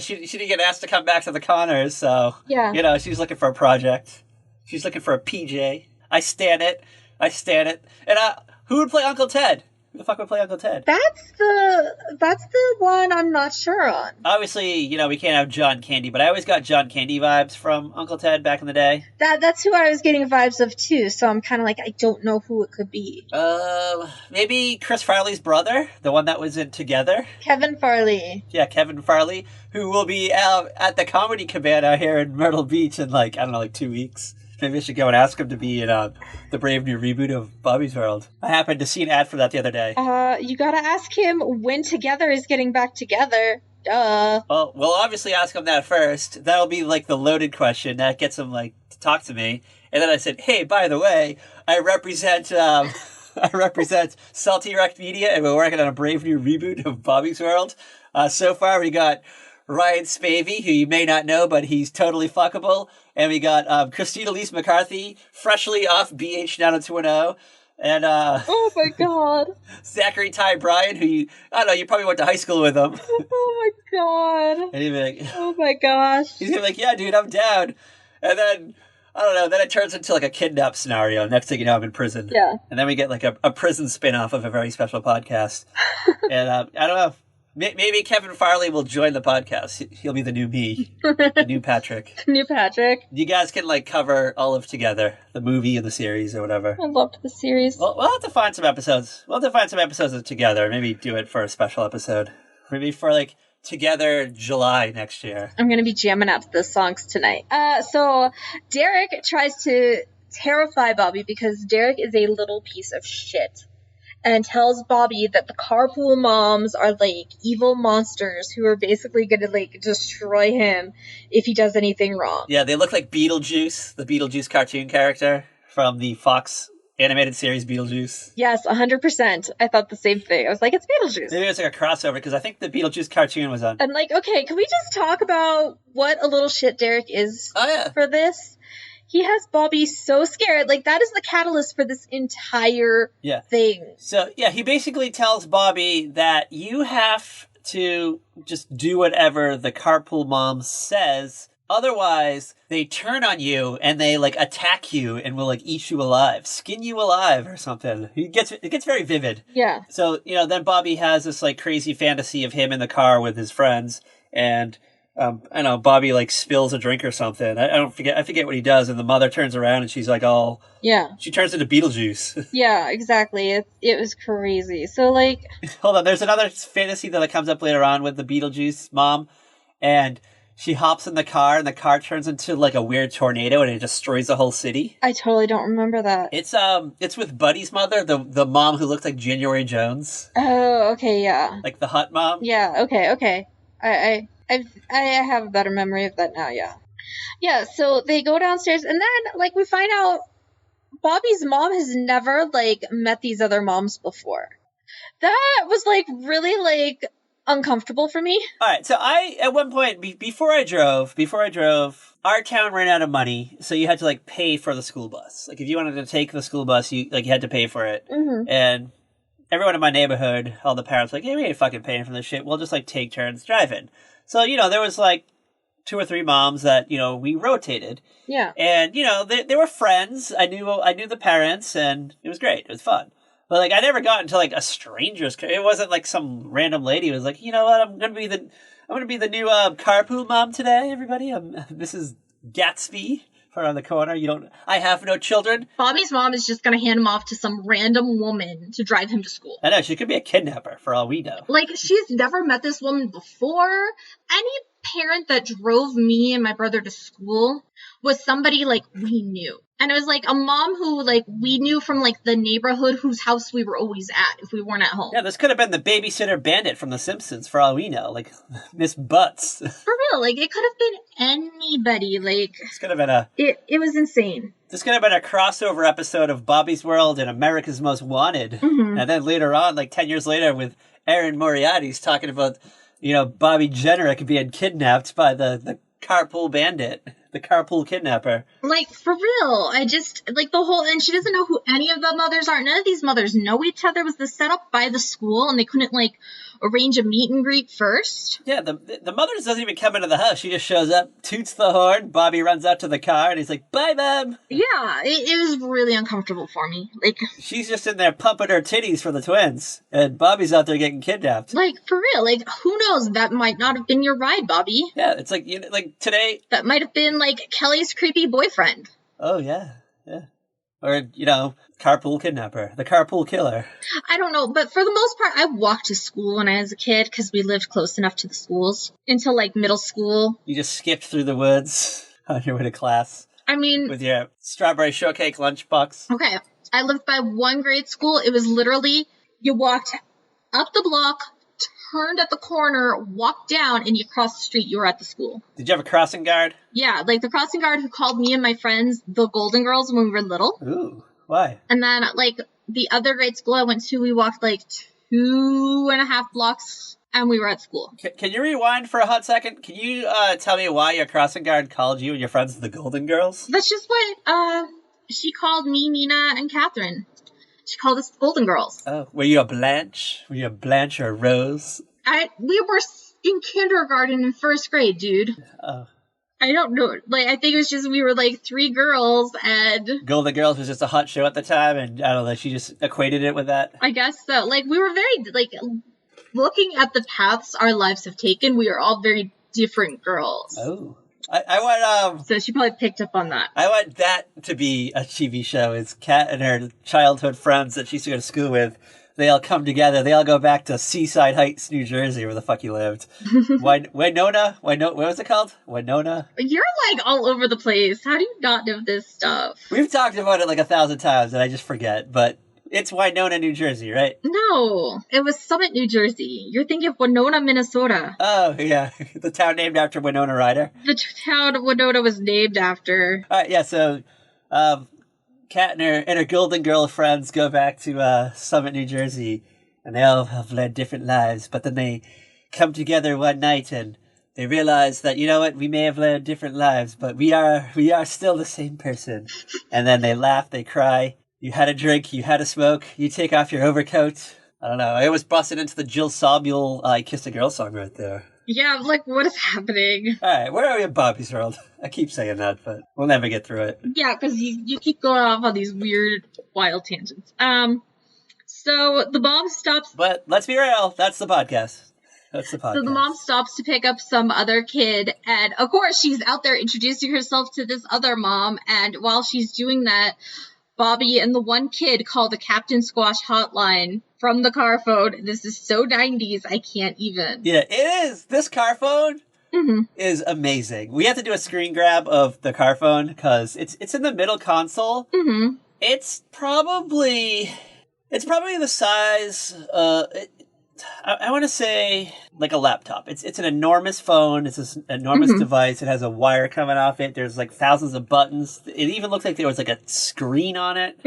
she didn't get asked to come back to the Connors. So, yeah. She's looking for a project. She's looking for a PJ. I stand it. And who would play Uncle Ted? Who the fuck would play Uncle Ted? That's the one I'm not sure on. Obviously, we can't have John Candy, but I always got John Candy vibes from Uncle Ted back in the day. That's who I was getting vibes of too, so I'm kind of like, I don't know who it could be. Maybe Chris Farley's brother, the one that was in Together. Kevin Farley. Yeah, Kevin Farley, who will be at the Comedy Cabana here in Myrtle Beach in 2 weeks. Maybe I should go and ask him to be in the brave new reboot of Bobby's World. I happened to see an ad for that the other day. You gotta ask him when Together is getting back together. Duh. Well, we'll obviously ask him that first. That'll be the loaded question. That gets him to talk to me. And then I said, hey, by the way, I represent Salty Wrecked Media, and we're working on a brave new reboot of Bobby's World. So far, we got Ryan Spavey, who you may not know, but he's totally fuckable. And we got Christina Elise McCarthy, freshly off BH 90210. And, oh my god. Zachary Ty Bryan, who you probably went to high school with him. Oh my god. And he'd be like, oh my gosh. He's gonna be like, yeah, dude, I'm down. And then, I don't know, then it turns into a kidnap scenario. Next thing you know, I'm in prison. Yeah. And then we get a prison spin-off of a very special podcast. And, I don't know. Maybe Kevin Farley will join the podcast. He'll be the new me. The new Patrick. New Patrick. You guys can cover all of Together, the movie and the series or whatever. I loved the series. Well, we'll have to find some episodes. We'll have to find some episodes of Together. Maybe do it for a special episode. Maybe for Together July next year. I'm gonna be jamming out to the songs tonight. So Derek tries to terrify Bobby because Derek is a little piece of shit. And tells Bobby that the carpool moms are evil monsters who are basically gonna destroy him if he does anything wrong. Yeah, they look like Beetlejuice, the Beetlejuice cartoon character from the Fox animated series Beetlejuice. Yes, 100%. I thought the same thing. I was like, it's Beetlejuice. Maybe it's a crossover because I think the Beetlejuice cartoon was on. And okay, can we just talk about what a little shit Derek is for this? He has Bobby so scared. That is the catalyst for this entire thing. So, yeah, he basically tells Bobby that you have to just do whatever the carpool mom says. Otherwise, they turn on you and they like attack you and will like eat you alive, skin you alive or something. It gets very vivid. Yeah. So, then Bobby has this like crazy fantasy of him in the car with his friends, and I know Bobby like spills a drink or something. I forget what he does, and the mother turns around and she's like all she turns into Beetlejuice. Yeah, exactly. It was crazy. So like, hold on, there's another fantasy that comes up later on with the Beetlejuice mom, and she hops in the car and the car turns into like a weird tornado and it destroys the whole city. I totally don't remember that. It's with Buddy's mother, the mom who looked like January Jones. Oh, okay, yeah. Like the hot mom. Yeah, okay. I have a better memory of that now, yeah. Yeah, so they go downstairs, and then, like, we find out Bobby's mom has never, like, met these other moms before. That was, like, really, like, uncomfortable for me. All right, so at one point, before I drove, our town ran out of money, so you had to, like, pay for the school bus. Like, if you wanted to take the school bus, you had to pay for it. Mm-hmm. And everyone in my neighborhood, all the parents were like, hey, we ain't fucking paying for this shit. We'll just, like, take turns driving. So, there was, like, 2 or 3 moms that, we rotated. Yeah. And, they were friends. I knew the parents, and it was great. It was fun. But, like, I never got into, like, a stranger's car. It wasn't, like, some random lady who was like, you know what, I'm gonna be the new carpool mom today, everybody. This is Gatsby around the corner. I have no children. Bobby's mom is just gonna hand him off to some random woman to drive him to school. I know, she could be a kidnapper for all we know. Like, she's never met this woman before. Any parent that drove me and my brother to school was somebody, like, we knew. And it was, like, a mom who, like, we knew from, like, the neighborhood whose house we were always at if we weren't at home. Yeah, this could have been the babysitter bandit from The Simpsons, for all we know. Like, Miss Butts. For real, like, it could have been anybody, like... This could have been It was insane. This could have been a crossover episode of Bobby's World and America's Most Wanted. Mm-hmm. And then later on, like 10 years later, with Erin Moriarty's talking about, Bobby Jenrick being kidnapped by the carpool bandit. The carpool kidnapper. Like, for real. I just, like, the whole, and she doesn't know who any of the mothers are. None of these mothers know each other. It was the setup by the school, and they couldn't, like, arrange a meet and greet first. Yeah, the mother doesn't even come into the house. She just shows up, toots the horn, Bobby runs out to the car, and he's like, bye, Mom. Yeah, it was really uncomfortable for me. Like, she's just in there pumping her titties for the twins, and Bobby's out there getting kidnapped. Like, for real, like, who knows? That might not have been your ride, Bobby. Yeah, it's like, like today. That might have been, like, Kelly's creepy boyfriend. Oh, yeah. Or, carpool kidnapper, the carpool killer. I don't know, but for the most part, I walked to school when I was a kid because we lived close enough to the schools until, like, middle school. You just skipped through the woods on your way to class. I mean... with your strawberry shortcake lunchbox. Okay, I lived by one grade school. It was literally, you walked up the block, turned at the corner, walked down, and you crossed the street, you were at the school. Did you have a crossing guard? Yeah, like the crossing guard who called me and my friends the Golden Girls when we were little. Ooh, why? And then, like, the other grade school I went to, we walked, like, 2.5 blocks, and we were at school. Can you rewind for a hot second? Can you tell me why your crossing guard called you and your friends the Golden Girls? That's just what, she called me, Nina, and Catherine. She called us the Golden Girls. Oh, were you a Blanche? Were you a Blanche or a Rose? We were in kindergarten in first grade, dude. Oh. I don't know. Like, I think it was just we were, like, 3 girls, and... Golden Girls was just a hot show at the time, and I don't know, she just equated it with that? I guess so. Like, we were very, like, looking at the paths our lives have taken, we are all very different girls. Oh. I want, So she probably picked up on that. I want that to be a TV show. Is Kat and her childhood friends that she used to go to school with, they all come together. They all go back to Seaside Heights, New Jersey, where the fuck you lived. Winona? What was it called? Winona? You're, like, all over the place. How do you not know this stuff? We've talked about it like 1,000 times, and I just forget. But it's Winona, New Jersey, right? No, it was Summit, New Jersey. You're thinking of Winona, Minnesota. Oh, yeah. The town named after Winona Ryder. The town Winona was named after. All right, yeah, so Kat and her Golden Girl friends go back to Summit, New Jersey, and they all have led different lives, but then they come together one night and they realize that, you know what, we may have led different lives, but we are still the same person. And then they laugh, they cry. You had a drink, you had a smoke, you take off your overcoat. I don't know. I always busted into the Jill Sobule I Kissed a Girl song right there. Yeah, I'm like, what is happening? All right, where are we in Bobby's World? I keep saying that, but we'll never get through it. Yeah, because you keep going off on these weird, wild tangents. So the mom stops. But let's be real, that's the podcast. That's the podcast. So the mom stops to pick up some other kid, and of course she's out there introducing herself to this other mom, and while she's doing that, Bobby and the one kid call the Captain Squash hotline from the car phone. This is so 90s, I can't even. Yeah, it is. This car phone is amazing. We have to do a screen grab of the car phone because it's in the middle console. Mm-hmm. It's probably the size. I want to say like a laptop. It's an enormous phone. It's this enormous device. It has a wire coming off it. There's like thousands of buttons. It even looked like there was like a screen on it.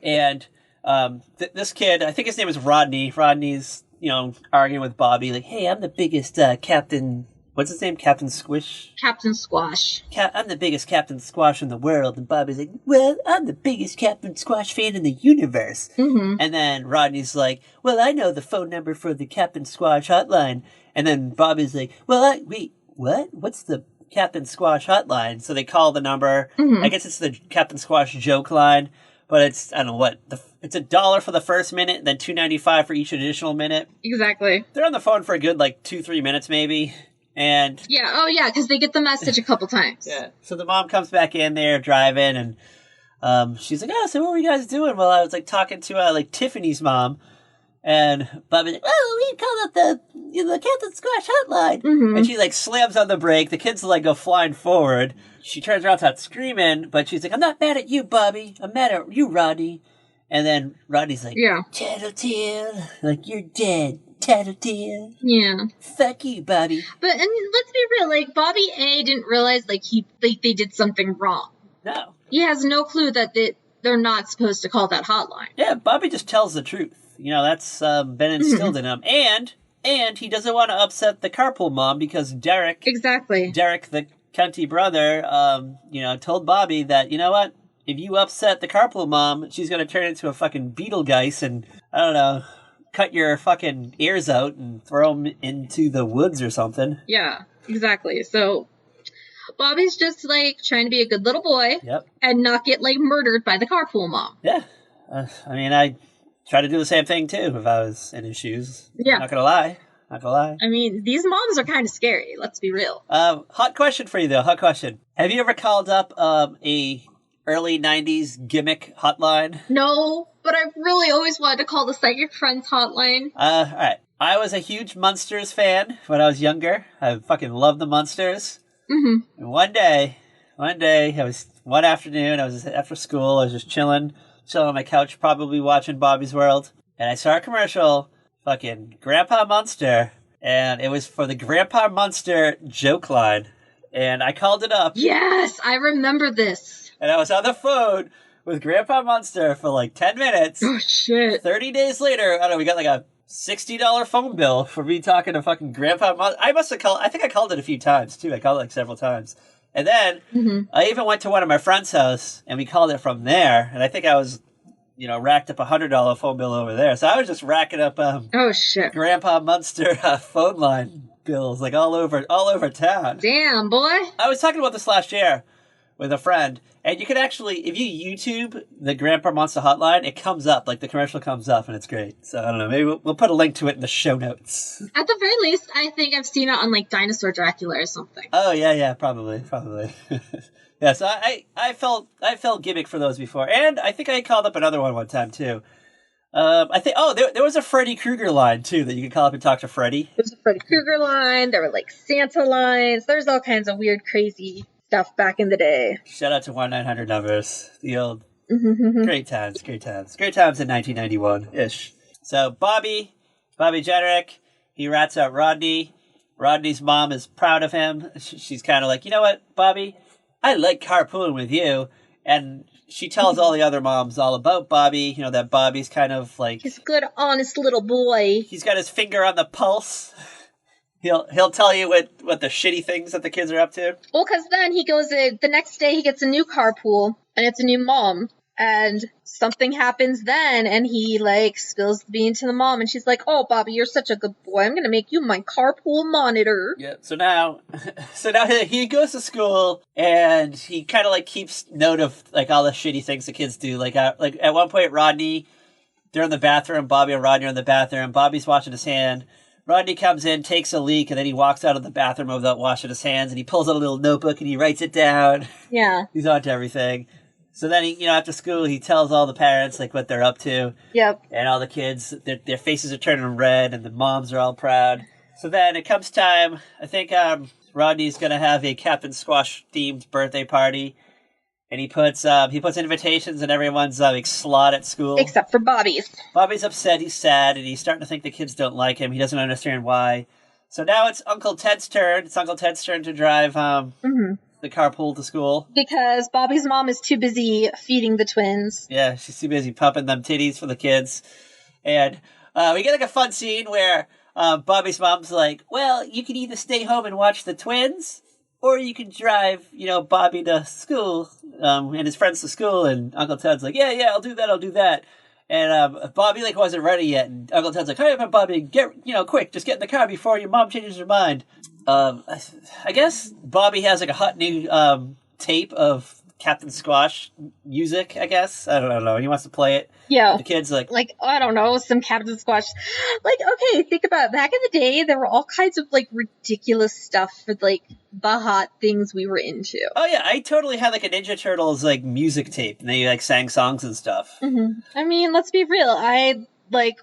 And this kid, I think his name is Rodney. Rodney's arguing with Bobby like, "Hey, I'm the biggest Captain." What's his name? Captain Squish? Captain Squash. I'm the biggest Captain Squash in the world. And Bobby's like, well, I'm the biggest Captain Squash fan in the universe. And then Rodney's like, well, I know the phone number for the Captain Squash hotline. And then Bobby's like, well, wait, what? What's the Captain Squash hotline? So they call the number. I guess it's the Captain Squash joke line. But it's, I don't know what, it's $1 for the first minute, then $2.95 for each additional minute. Exactly. They're on the phone for a good, 2-3 minutes maybe. And because they get the message a couple times. Yeah. So the mom comes back in there driving, and she's like, "Oh, so what were you guys doing?" Well, I was talking to Tiffany's mom, and Bobby's like, "Oh, we called up the Captain Squash hotline," and she slams on the brake. The kids go flying forward. She turns around, starts screaming, but she's like, "I'm not mad at you, Bobby. I'm mad at you, Rodney." And then Rodney's like, "Tattletale, you're dead." Tattletale. Yeah. Fuck you, Bobby. But and let's be real, Bobby A didn't realize they did something wrong. No. He has no clue that they're not supposed to call that hotline. Yeah, Bobby just tells the truth. That's been instilled in him. And he doesn't want to upset the carpool mom because Derek, the cunty brother, told Bobby that, you know what? If you upset the carpool mom, she's going to turn into a fucking Beetlegeist and, I don't know, cut your fucking ears out and throw them into the woods or something. Yeah, exactly. So Bobby's just trying to be a good little boy and not get murdered by the carpool mom. Yeah. I try to do the same thing too if I was in his shoes. Yeah. Not gonna lie. I mean, these moms are kind of scary, let's be real. Hot question for you though, hot question. Have you ever called up a early 90s gimmick hotline? No, but I really always wanted to call the Psychic Friends hotline. Alright. I was a huge Munsters fan when I was younger. I fucking loved the Munsters. And one afternoon, I was after school, I was just chilling on my couch, probably watching Bobby's World, and I saw a commercial, fucking Grandpa Munster, and it was for the Grandpa Munster joke line, and I called it up. Yes, I remember this. And I was on the phone with Grandpa Munster for 10 minutes. Oh, shit. 30 days later, I don't know, we got a $60 phone bill for me talking to fucking Grandpa Munster. I think I called it a few times, too. I called it several times. And then I even went to one of my friend's house, and we called it from there. And I think I was, racked up $100 phone bill over there. So I was just racking up oh, shit. Grandpa Munster phone line bills, all over town. Damn, boy. I was talking about this last year with a friend, and you can actually, if you YouTube the Grandpa Monster hotline, it comes up, the commercial comes up, and it's great. So, I don't know, maybe we'll put a link to it in the show notes. At the very least, I think I've seen it on, Dinosaur Dracula or something. Oh, yeah, probably. Yeah, so I felt gimmick for those before, and I think I called up another one time, too. I think, there was a Freddy Krueger line, too, that you could call up and talk to Freddy. There's a Freddy Krueger line, there were, Santa lines, there's all kinds of weird, crazy stuff back in the day. Shout out to 1-900 numbers. The old great times in 1991-ish. So Bobby Jedrick, he rats out Rodney. Rodney's mom is proud of him. She's kind of like, you know what, Bobby? I like carpooling with you. And she tells all the other moms all about Bobby. That Bobby's kind of he's a good, honest little boy. He's got his finger on the pulse. He'll tell you what the shitty things that the kids are up to. Well, because then he goes, the next day he gets a new carpool, and it's a new mom. And something happens then, and he, like, spills the bean to the mom, and she's like, oh, Bobby, you're such a good boy. I'm gonna make you my carpool monitor. Yeah, so now he goes to school, and he kind of, like, keeps note of, like, all the shitty things the kids do. Like at one point, they're in the bathroom, Bobby and Rodney are in the bathroom, Bobby's washing his hand. Rodney comes in, takes a leak, and then he walks out of the bathroom without washing his hands, and he pulls out a little notebook, and he writes it down. Yeah. He's on to everything. So then, he, after school, he tells all the parents, like, what they're up to. Yep. And all the kids, their faces are turning red, and the moms are all proud. So then it comes time, I think Rodney's going to have a Captain Squash-themed birthday party. And he puts invitations, and everyone's like slot at school. Except for Bobby's. Bobby's upset, he's sad, and he's starting to think the kids don't like him. He doesn't understand why. So now it's Uncle Ted's turn. It's Uncle Ted's turn to drive the carpool to school. Because Bobby's mom is too busy feeding the twins. Yeah, she's too busy pumping them titties for the kids. And we get like a fun scene where Bobby's mom's like, well, you can either stay home and watch the twins, or you can drive, Bobby to school, and his friends to school. And Uncle Ted's like, yeah, I'll do that. And Bobby, like, wasn't ready yet. And Uncle Ted's like, hurry up, Bobby, get, quick, just get in the car before your mom changes her mind. I guess Bobby has, like, a hot new tape of Captain Squash music, I guess. I don't know. He wants to play it. Yeah. The kid's like, I don't know, some Captain Squash. Like, okay, think about it. Back in the day, there were all kinds of, like, ridiculous stuff for, like, the hot things we were into. Oh, yeah, I totally had, like, a Ninja Turtles, like, music tape, and they, like, sang songs and stuff. Mm-hmm. I mean, let's be real. I, like,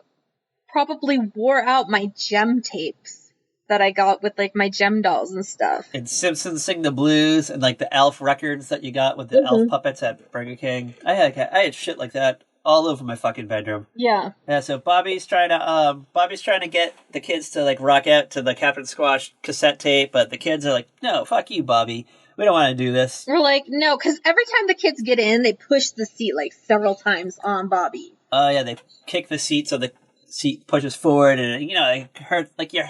probably wore out my gem tapes that I got with, like, my gem dolls and stuff. And Simpsons Sing the Blues, and, like, the Elf records that you got with the Elf puppets at Burger King. I had shit like that all over my fucking bedroom. Yeah. Yeah, so Bobby's trying to get the kids to, like, rock out to the Captain Squash cassette tape, but the kids are like, no, fuck you, Bobby. We don't want to do this. We're like, no, because every time the kids get in, they push the seat, like, several times on Bobby. Oh, yeah, they kick the seat so the seat pushes forward, and, it hurts, like, you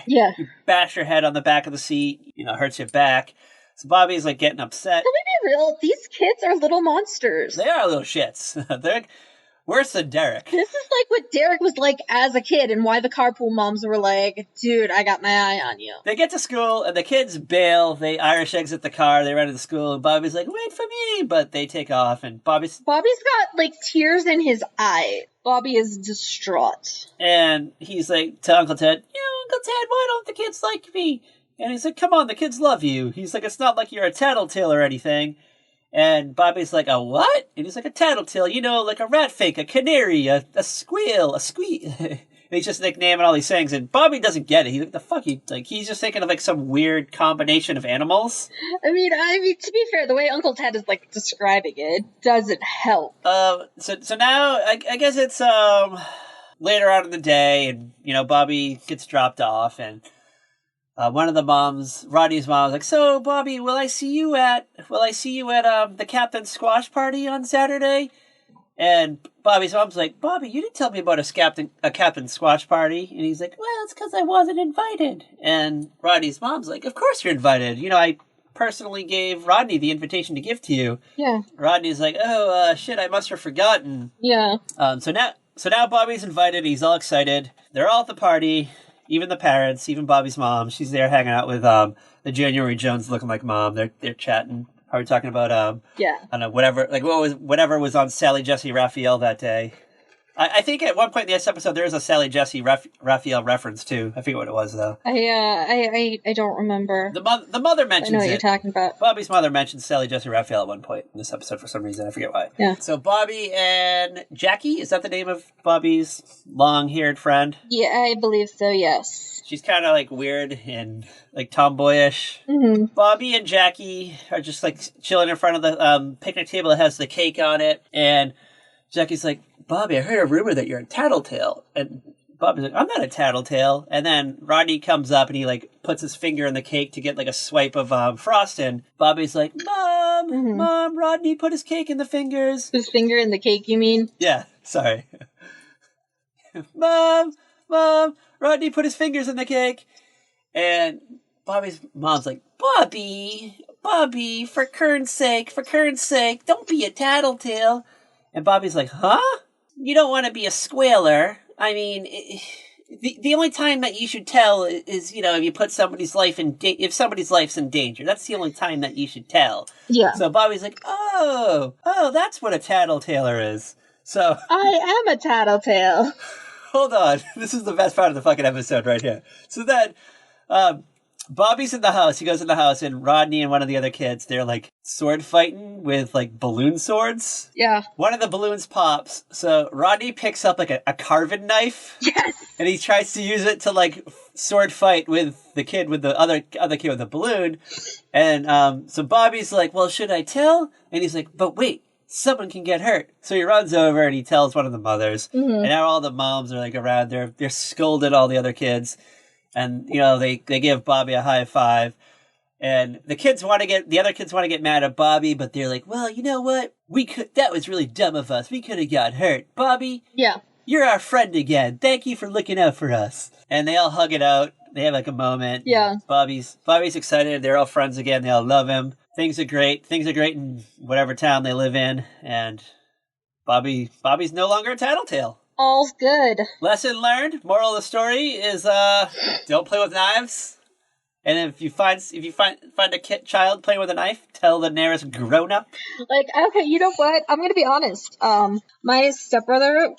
bash your head on the back of the seat, hurts your back. So Bobby's, like, getting upset. Can we be real? These kids are little monsters. They are little shits. They're worse than Derek. This is like what Derek was like as a kid, and why the carpool moms were like, dude, I got my eye on you. They get to school, and the kids bail. They Irish exit the car. They run to the school, and Bobby's like, wait for me. But they take off, and Bobby's got, like, tears in his eye. Bobby is distraught. And he's like, to Uncle Ted, Uncle Ted, why don't the kids like me? And he's like, come on, the kids love you. He's like, it's not like you're a tattletale or anything. And Bobby's like, a what? And he's like, a tattletale, like a rat fake, a canary, a squeal, a squeak. And he's just nicknaming all these things, and Bobby doesn't get it. He's like, the fuck? He's just thinking of, like, some weird combination of animals. I mean, to be fair, the way Uncle Ted is, like, describing it doesn't help. So now, I guess it's, later on in the day, and, Bobby gets dropped off, and one of the moms, Rodney's mom, was like, so, Bobby, will I see you at the Captain Squash party on Saturday? And Bobby's mom's like, Bobby, you didn't tell me about a Captain Squash party. And he's like, well, it's because I wasn't invited. And Rodney's mom's like, of course you're invited. I personally gave Rodney the invitation to give to you. Yeah. Rodney's like, oh, shit, I must have forgotten. Yeah. So now Bobby's invited. He's all excited. They're all at the party. Even the parents, even Bobby's mom. She's there hanging out with the January Jones looking like mom. They're chatting. Are we talking about I don't know, whatever was on Sally Jesse Raphael that day? I think at one point in this episode there is a Sally Jesse Raphael reference too. I forget what it was though. I don't remember. The mother mentions it. I know what you're talking about. Bobby's mother mentions Sally Jesse Raphael at one point in this episode for some reason. I forget why. Yeah. So Bobby and Jackie, is that the name of Bobby's long-haired friend? Yeah, I believe so. Yes. She's kind of, like, weird and, like, tomboyish. Mm-hmm. Bobby and Jackie are just, like, chilling in front of the picnic table that has the cake on it. And Jackie's like, Bobby, I heard a rumor that you're a tattletale. And Bobby's like, I'm not a tattletale. And then Rodney comes up and he, like, puts his finger in the cake to get, like, a swipe of frosting. Bobby's like, Mom, Rodney put his cake in the fingers. His finger in the cake, you mean? Yeah, sorry. Mom, Rodney put his fingers in the cake. And Bobby's mom's like, Bobby, for Kern's sake, don't be a tattletale. And Bobby's like, huh? You don't want to be a squealer. I mean, the only time that you should tell is, if you put somebody's life if somebody's life's in danger. That's the only time that you should tell. Yeah. So Bobby's like, oh, that's what a tattletaler is. So I am a tattletale. hold on. This is the best part of the fucking episode right here. So then, Bobby's in the house. He goes in the house, and Rodney and one of the other kids, they're like sword fighting with like balloon swords. Yeah. One of the balloons pops, so Rodney picks up like a carving knife. Yes. And he tries to use it to like sword fight with the kid with the other kid with the balloon. And so Bobby's like, well, should I tell? And he's like, but wait, someone can get hurt. So he runs over and he tells one of the mothers. Mm-hmm. And now all the moms are like around. They're scolding all the other kids. And, they give Bobby a high five. And the other kids want to get mad at Bobby, but they're like, well, you know what? That was really dumb of us. We could have got hurt. Bobby? Yeah. You're our friend again. Thank you for looking out for us. And they all hug it out. They have like a moment. Yeah. Bobby's excited. They're all friends again. They all love him. Things are great. Things are great in whatever town they live in. And Bobby's no longer a tattletale. All's good. Lesson learned. Moral of the story is don't play with knives. And if you find a child playing with a knife, tell the nearest grown up. Like, okay, you know what? I'm gonna be honest. My stepbrother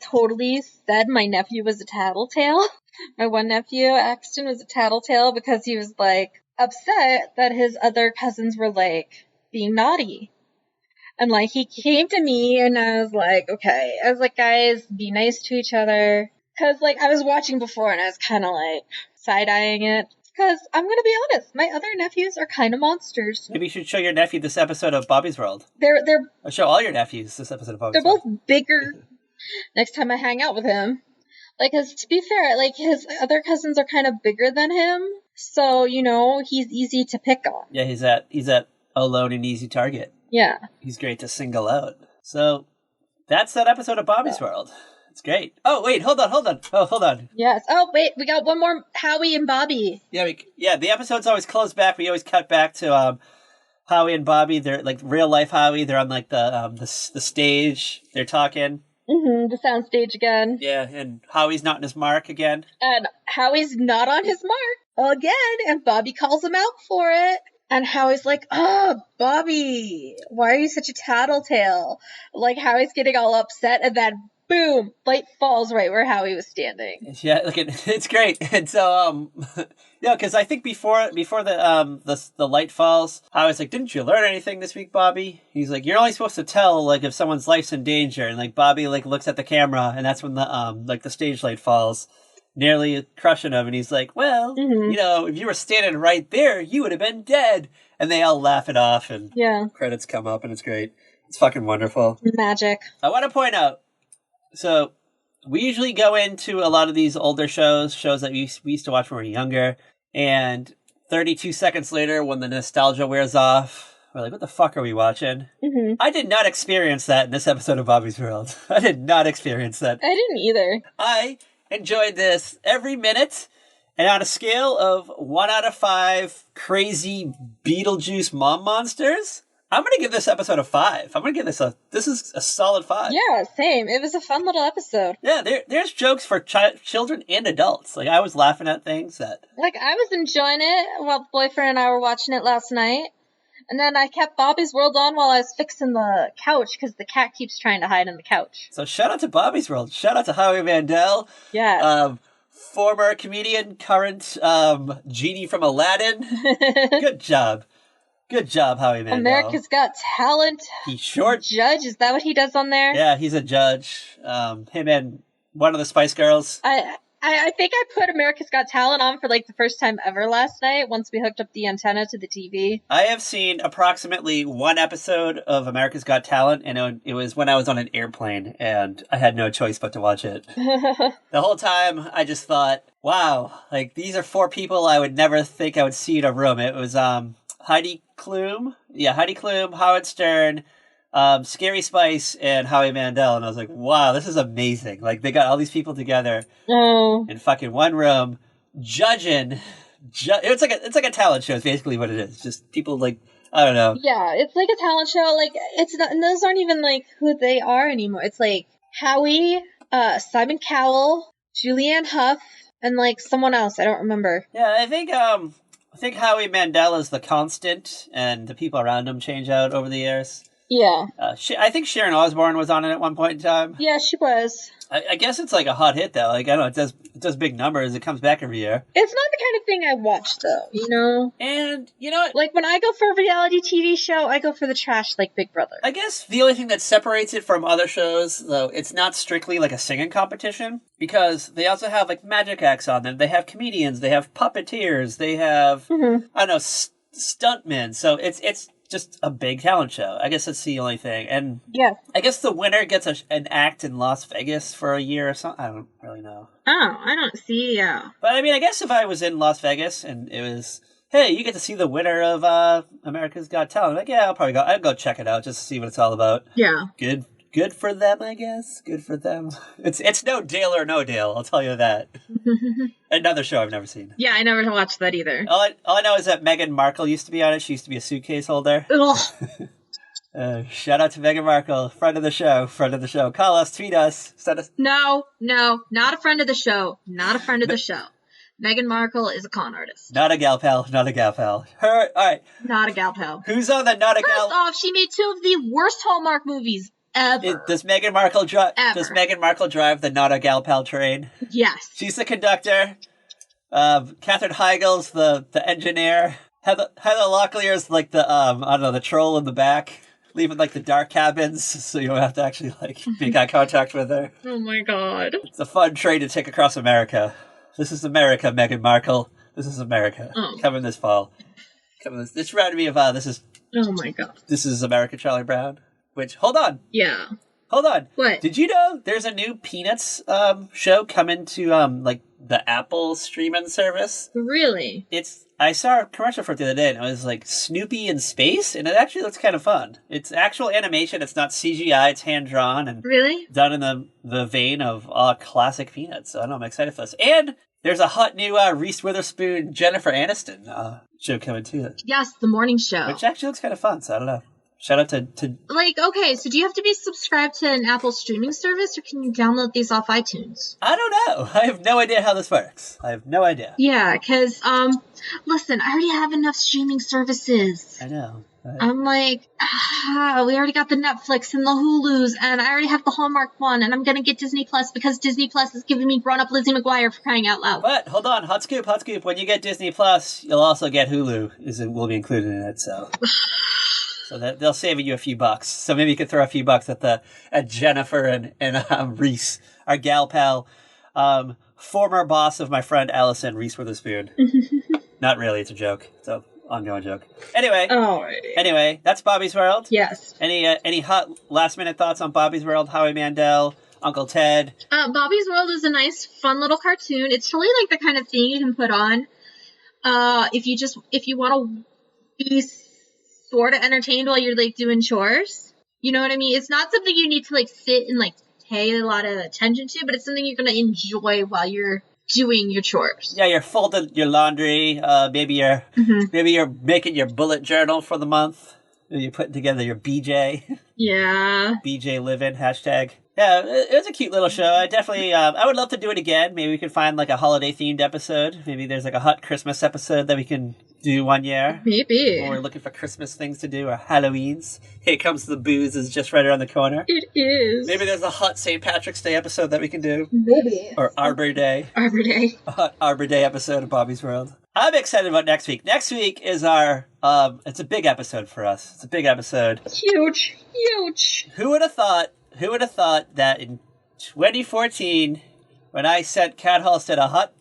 totally said my nephew was a tattletale. My one nephew, Axton, was a tattletale because he was upset that his other cousins were being naughty. And he came to me and I was like, okay. I was like, guys, be nice to each other. Cause I was watching before and I was kind of side-eyeing it. Because I'm going to be honest, my other nephews are kind of monsters. Maybe you should show your nephew this episode of Bobby's World. Or show all your nephews this episode of Bobby's World. They're both bigger next time I hang out with him. Cause to be fair, his other cousins are kind of bigger than him. So, he's easy to pick on. Yeah, he's at a lone and easy target. Yeah. He's great to single out. So, that's that episode of Bobby's World. It's great. Oh, wait, hold on. Oh, hold on. Yes. Oh, wait, we got one more Howie and Bobby. Yeah, the episodes always close back. We always cut back to Howie and Bobby. They're real life Howie. They're on the stage. They're talking. Mm-hmm, the sound stage again. Yeah, and Howie's not in his mark again. And Howie's not on his mark again, and Bobby calls him out for it. And Howie's like, oh, Bobby, why are you such a tattletale? Howie's getting all upset, and then boom, light falls right where Howie was standing. Yeah, it's great. And so, because I think before the light falls, Howie's like, didn't you learn anything this week, Bobby? He's like, you're only supposed to tell if someone's life's in danger. And Bobby looks at the camera, and that's when the stage light falls, nearly crushing him. And he's like, well, if you were standing right there, you would have been dead. And they all laugh it off, and credits come up, and it's great. It's fucking wonderful. Magic. I want to point out. So, we usually go into a lot of these older shows that we used to watch when we were younger, and 32 seconds later, when the nostalgia wears off, we're like, what the fuck are we watching? Mm-hmm. I did not experience that in this episode of Bobby's World. I did not experience that. I didn't either. I enjoyed this every minute, and on a scale of 1 out of 5 crazy Beetlejuice mom monsters, I'm going to give this episode a 5. I'm going to give this is a solid 5. Yeah, same. It was a fun little episode. Yeah, there's jokes for children and adults. I was laughing at things that... I was enjoying it while the boyfriend and I were watching it last night. And then I kept Bobby's World on while I was fixing the couch because the cat keeps trying to hide in the couch. So shout out to Bobby's World. Shout out to Howie Mandel. Yeah. Former comedian, current genie from Aladdin. Good job. Good job, Howie Mandel. America's Got Talent. He's short. Judge, is that what he does on there? Yeah, he's a judge. Him and one of the Spice Girls. I think I put America's Got Talent on for the first time ever last night once we hooked up the antenna to the TV. I have seen approximately one episode of America's Got Talent, and it was when I was on an airplane, and I had no choice but to watch it. The whole time, I just thought, wow, these are 4 people I would never think I would see in a room. It was Heidi Klum, Howard Stern, Scary Spice, and Howie Mandel, and I was like, wow, this is amazing. They got all these people together in fucking one room, judging. It's like a talent show is basically what it is. Just people I don't know. Yeah, it's like a talent show. Like, it's not, and those aren't even like who they are anymore. It's like Howie, Simon Cowell, Julianne Hough, and like someone else. I don't remember. Yeah, I think Howie Mandel is the constant, and the people around him change out over the years. Yeah. I think Sharon Osbourne was on it at one point in time. Yeah, she was. I guess it's like a hot hit though. Like I don't know, it does big numbers. It comes back every year. It's not the kind of thing I watch though, you know. And you know what? Like when I go for a reality TV show, I go for the trash like Big Brother. I guess the only thing that separates it from other shows, though, it's not strictly like a singing competition because they also have like magic acts on them. They have comedians, they have puppeteers, they have I don't know stuntmen. So it's just a big talent show. I guess that's the only thing. And yeah, I guess the winner gets an act in Las Vegas for a year or something. I don't really know. Oh, I don't see. Yeah, but I mean, I guess if I was in Las Vegas and it was, hey, you get to see the winner of America's Got Talent, like, yeah, I'd go check it out just to see what it's all about. Yeah, good for them, I guess. Good for them. It's no deal or no deal. I'll tell you that. Another show I've never seen. Yeah, I never watched that either. All I know is that Meghan Markle used to be on it. She used to be a suitcase holder. Shout out to Meghan Markle, friend of the show. Call us, tweet us, send us. No, not a friend of the show. Not a friend of the show. Meghan Markle is a con artist. Not a gal pal. All right. Not a gal pal. Who's on the not a gal? First off, she made two of the worst Hallmark movies ever. Does Meghan Markle drive the not a gal pal train? Yes. She's the conductor. Katherine Heigl's the engineer. Heather Locklear's like the I don't know, the troll in the back, leaving like the dark cabins so you don't have to actually like make eye contact with her. Oh my god. It's a fun train to take across America. This is America, Meghan Markle. This is America. Coming this fall. This reminded me of this is. Oh my god. This is America, Charlie Brown. Which, hold on. Yeah. Hold on. What? Did you know there's a new Peanuts show coming to like the Apple streaming service? Really? I saw a commercial for it the other day, and it was like Snoopy in space, and it actually looks kind of fun. It's actual animation. It's not CGI. It's hand drawn and really done in the vein of classic Peanuts. So I don't know. I'm excited for this. And there's a hot new Reese Witherspoon, Jennifer Aniston show coming too. Yes, the morning show, which actually looks kind of fun. So I don't know. Shout out to... Like, okay, so do you have to be subscribed to an Apple streaming service, or can you download these off iTunes? I don't know. I have no idea how this works. I have no idea. Yeah, because, listen, I already have enough streaming services. I know. I'm like, we already got the Netflix and the Hulus, and I already have the Hallmark one, and I'm gonna get Disney Plus because Disney Plus is giving me grown-up Lizzie McGuire for crying out loud. But, hold on, hot scoop. When you get Disney Plus, you'll also get Hulu. Will be included in it, so... So that they'll save you a few bucks. So maybe you could throw a few bucks at Jennifer and Reese, our gal pal, former boss of my friend Allison, Reese Witherspoon. Not really, it's a joke. It's an ongoing joke. Anyway, that's Bobby's World. Yes. Any hot last minute thoughts on Bobby's World? Howie Mandel, Uncle Ted. Bobby's World is a nice, fun little cartoon. It's really like the kind of thing you can put on if you want to be sort of entertained while you're like doing chores. You know what I mean? It's not something you need to like sit and like pay a lot of attention to, but it's something you're gonna enjoy while you're doing your chores. Yeah, you're folding your laundry. Maybe you're making your bullet journal for the month. You're putting together your BJ. Yeah. BJ Livin' hashtag. Yeah, it was a cute little show. I definitely, I would love to do it again. Maybe we could find like a holiday themed episode. Maybe there's like a hot Christmas episode that we can do one year. Maybe. Or we're looking for Christmas things to do or Halloweens. Here comes the booze is just right around the corner. It is. Maybe there's a hot St. Patrick's Day episode that we can do. Maybe. Or Arbor Day. Arbor Day. A hot Arbor Day episode of Bobby's World. I'm excited about next week. Next week is our, it's a big episode for us. It's a big episode. Huge. Who would have thought that in 2014, when I sent Kat Halstead a hot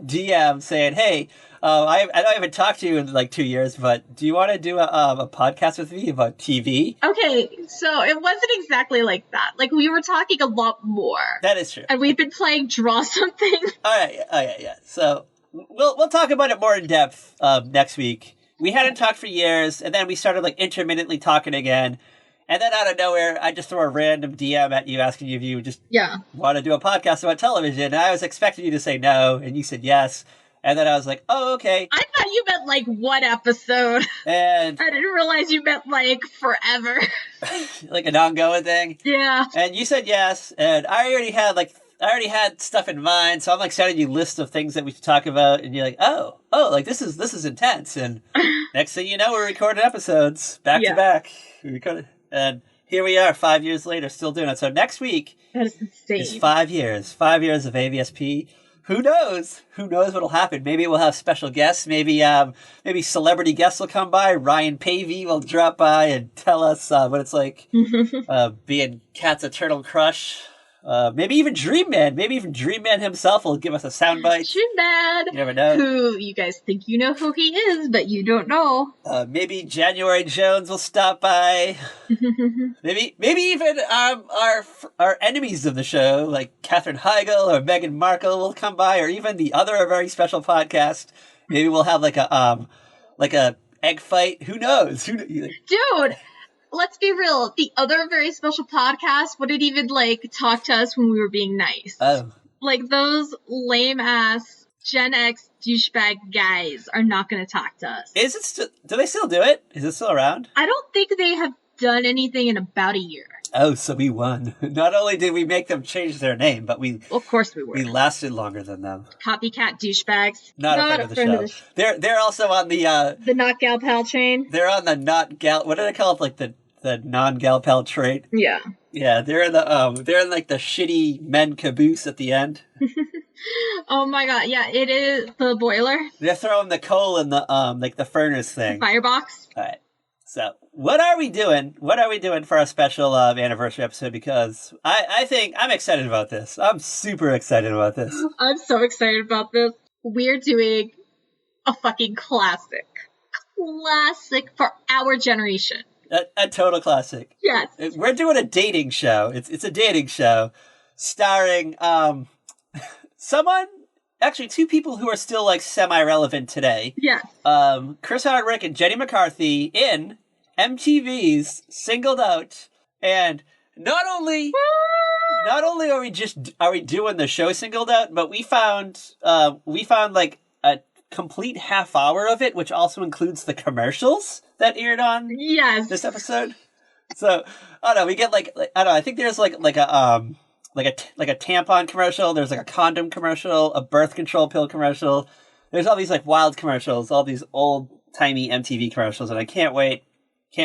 DM saying, hey, I know I haven't talked to you in like 2 years, but do you want to do a podcast with me about TV? Okay, so it wasn't exactly like that. Like, we were talking a lot more. That is true. And we've been playing Draw Something. All right, yeah. So we'll talk about it more in depth next week. We hadn't talked for years, and then we started like intermittently talking again. And then out of nowhere, I just throw a random DM at you asking you if you just want to do a podcast about television. And I was expecting you to say no, and you said yes. And then I was like, oh, okay. I thought you meant like one episode. And I didn't realize you meant like forever. like an ongoing thing. Yeah. And you said yes. And I already had stuff in mind. So I'm like sending you lists of things that we should talk about. And you're like, oh, like this is intense. And next thing you know, we're recording episodes back to back. We recorded, and here we are 5 years later, still doing it. So next week is 5 years. 5 years of AVSP. Who knows? Who knows what'll happen? Maybe we'll have special guests. Maybe celebrity guests will come by. Ryan Pavey will drop by and tell us what it's like being Kat's eternal crush. Maybe even Dream Man. Maybe even Dream Man himself will give us a soundbite. Dream Man. You never know. Who you guys think you know who he is, but you don't know. Maybe January Jones will stop by. maybe even our enemies of the show, like Katherine Heigl or Meghan Markle, will come by, or even the other very special podcast. Maybe we'll have like a egg fight. Who knows? Dude. Let's be real. The other very special podcast wouldn't even, like, talk to us when we were being nice. Oh. Like, those lame-ass Gen X douchebag guys are not going to talk to us. Is it still... Do they still do it? Is it still around? I don't think they have done anything in about a year. Oh, so we won. Not only did we make them change their name, but we... Well, of course we were. We lasted longer than them. Copycat douchebags. Not a friend of the show. They're also on the... The Not Gal Pal train. They're on the Not Gal... What do they call it? Like the non-gal pal trait. Yeah. Yeah, they're in like the shitty men caboose at the end. Oh my god, yeah, it is the boiler. They're throwing the coal in the like the furnace thing. Firebox. Alright. So what are we doing? What are we doing for our special anniversary episode? Because I think I'm excited about this. I'm super excited about this. I'm so excited about this. We're doing a fucking classic. Classic for our generation. A total classic. Yes. We're doing a dating show. It's a dating show starring two people who are still like semi-relevant today. Yes. Chris Hardwick and Jenny McCarthy in MTV's Singled Out. And not only are we doing the show Singled Out, but we found like a complete half hour of it, which also includes the commercials that aired on this episode. So I don't know, we get like I don't know, I think there's like a tampon commercial, there's like a condom commercial, a birth control pill commercial. There's all these like wild commercials, all these old timey MTV commercials, and I can't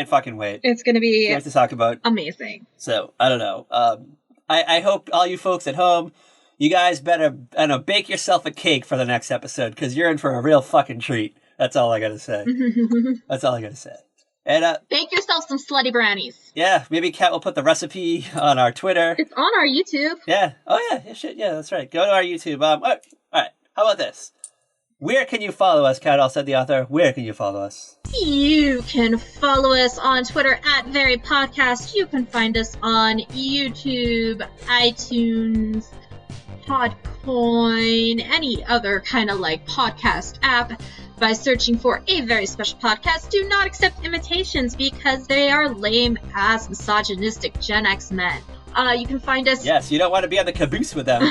fucking wait. It's gonna be to talk about. Amazing. So I don't know. I hope all you folks at home, you guys better bake yourself a cake for the next episode, because you're in for a real fucking treat. That's all I gotta say. And bake yourself some slutty brownies. Yeah, maybe Kat will put the recipe on our Twitter. It's on our YouTube. Yeah. Oh yeah. Shit. Yeah, that's right. Go to our YouTube. All right. How about this? Where can you follow us, Kat? Said the author. Where can you follow us? You can follow us on Twitter at Very Podcast. You can find us on YouTube, iTunes, Podcoin, any other kind of like podcast app by searching for A Very Special Podcast. Do not accept invitations because they are lame ass misogynistic Gen X men. You can find us... Yes, you don't want to be on the caboose with them.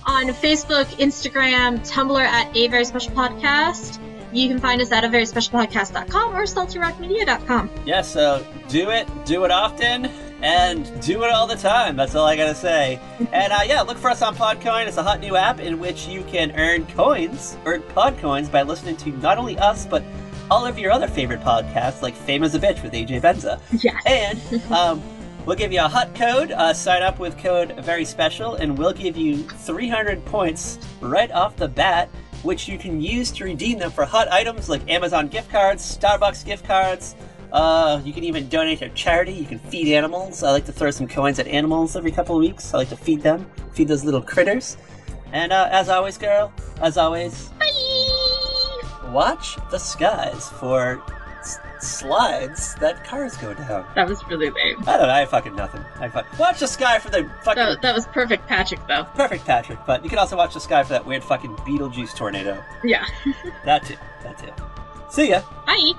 On Facebook, Instagram, Tumblr at A Very Special Podcast. You can find us at averyspecialpodcast.com or saltyrockmedia.com. Yeah, so do it often, and do it all the time. That's all I gotta say. And look for us on Podcoin. It's a hot new app in which you can earn pod coins by listening to not only us, but all of your other favorite podcasts, like Fame as a Bitch with AJ Benza. Yes. And we'll give you a hot code. Sign up with code Very Special, and we'll give you 300 points right off the bat, which you can use to redeem them for hot items like Amazon gift cards, Starbucks gift cards. You can even donate to charity. You can feed animals. I like to throw some coins at animals every couple of weeks. I like to feed them, feed those little critters. And as always, girl, bye! Watch the skies for slides that cars go down. That was really lame. I don't know, I have fucking nothing. Watch the sky for the fucking... That was perfect Patrick, though. Perfect Patrick, but you can also watch the sky for that weird fucking Beetlejuice tornado. Yeah. That too. See ya. Bye!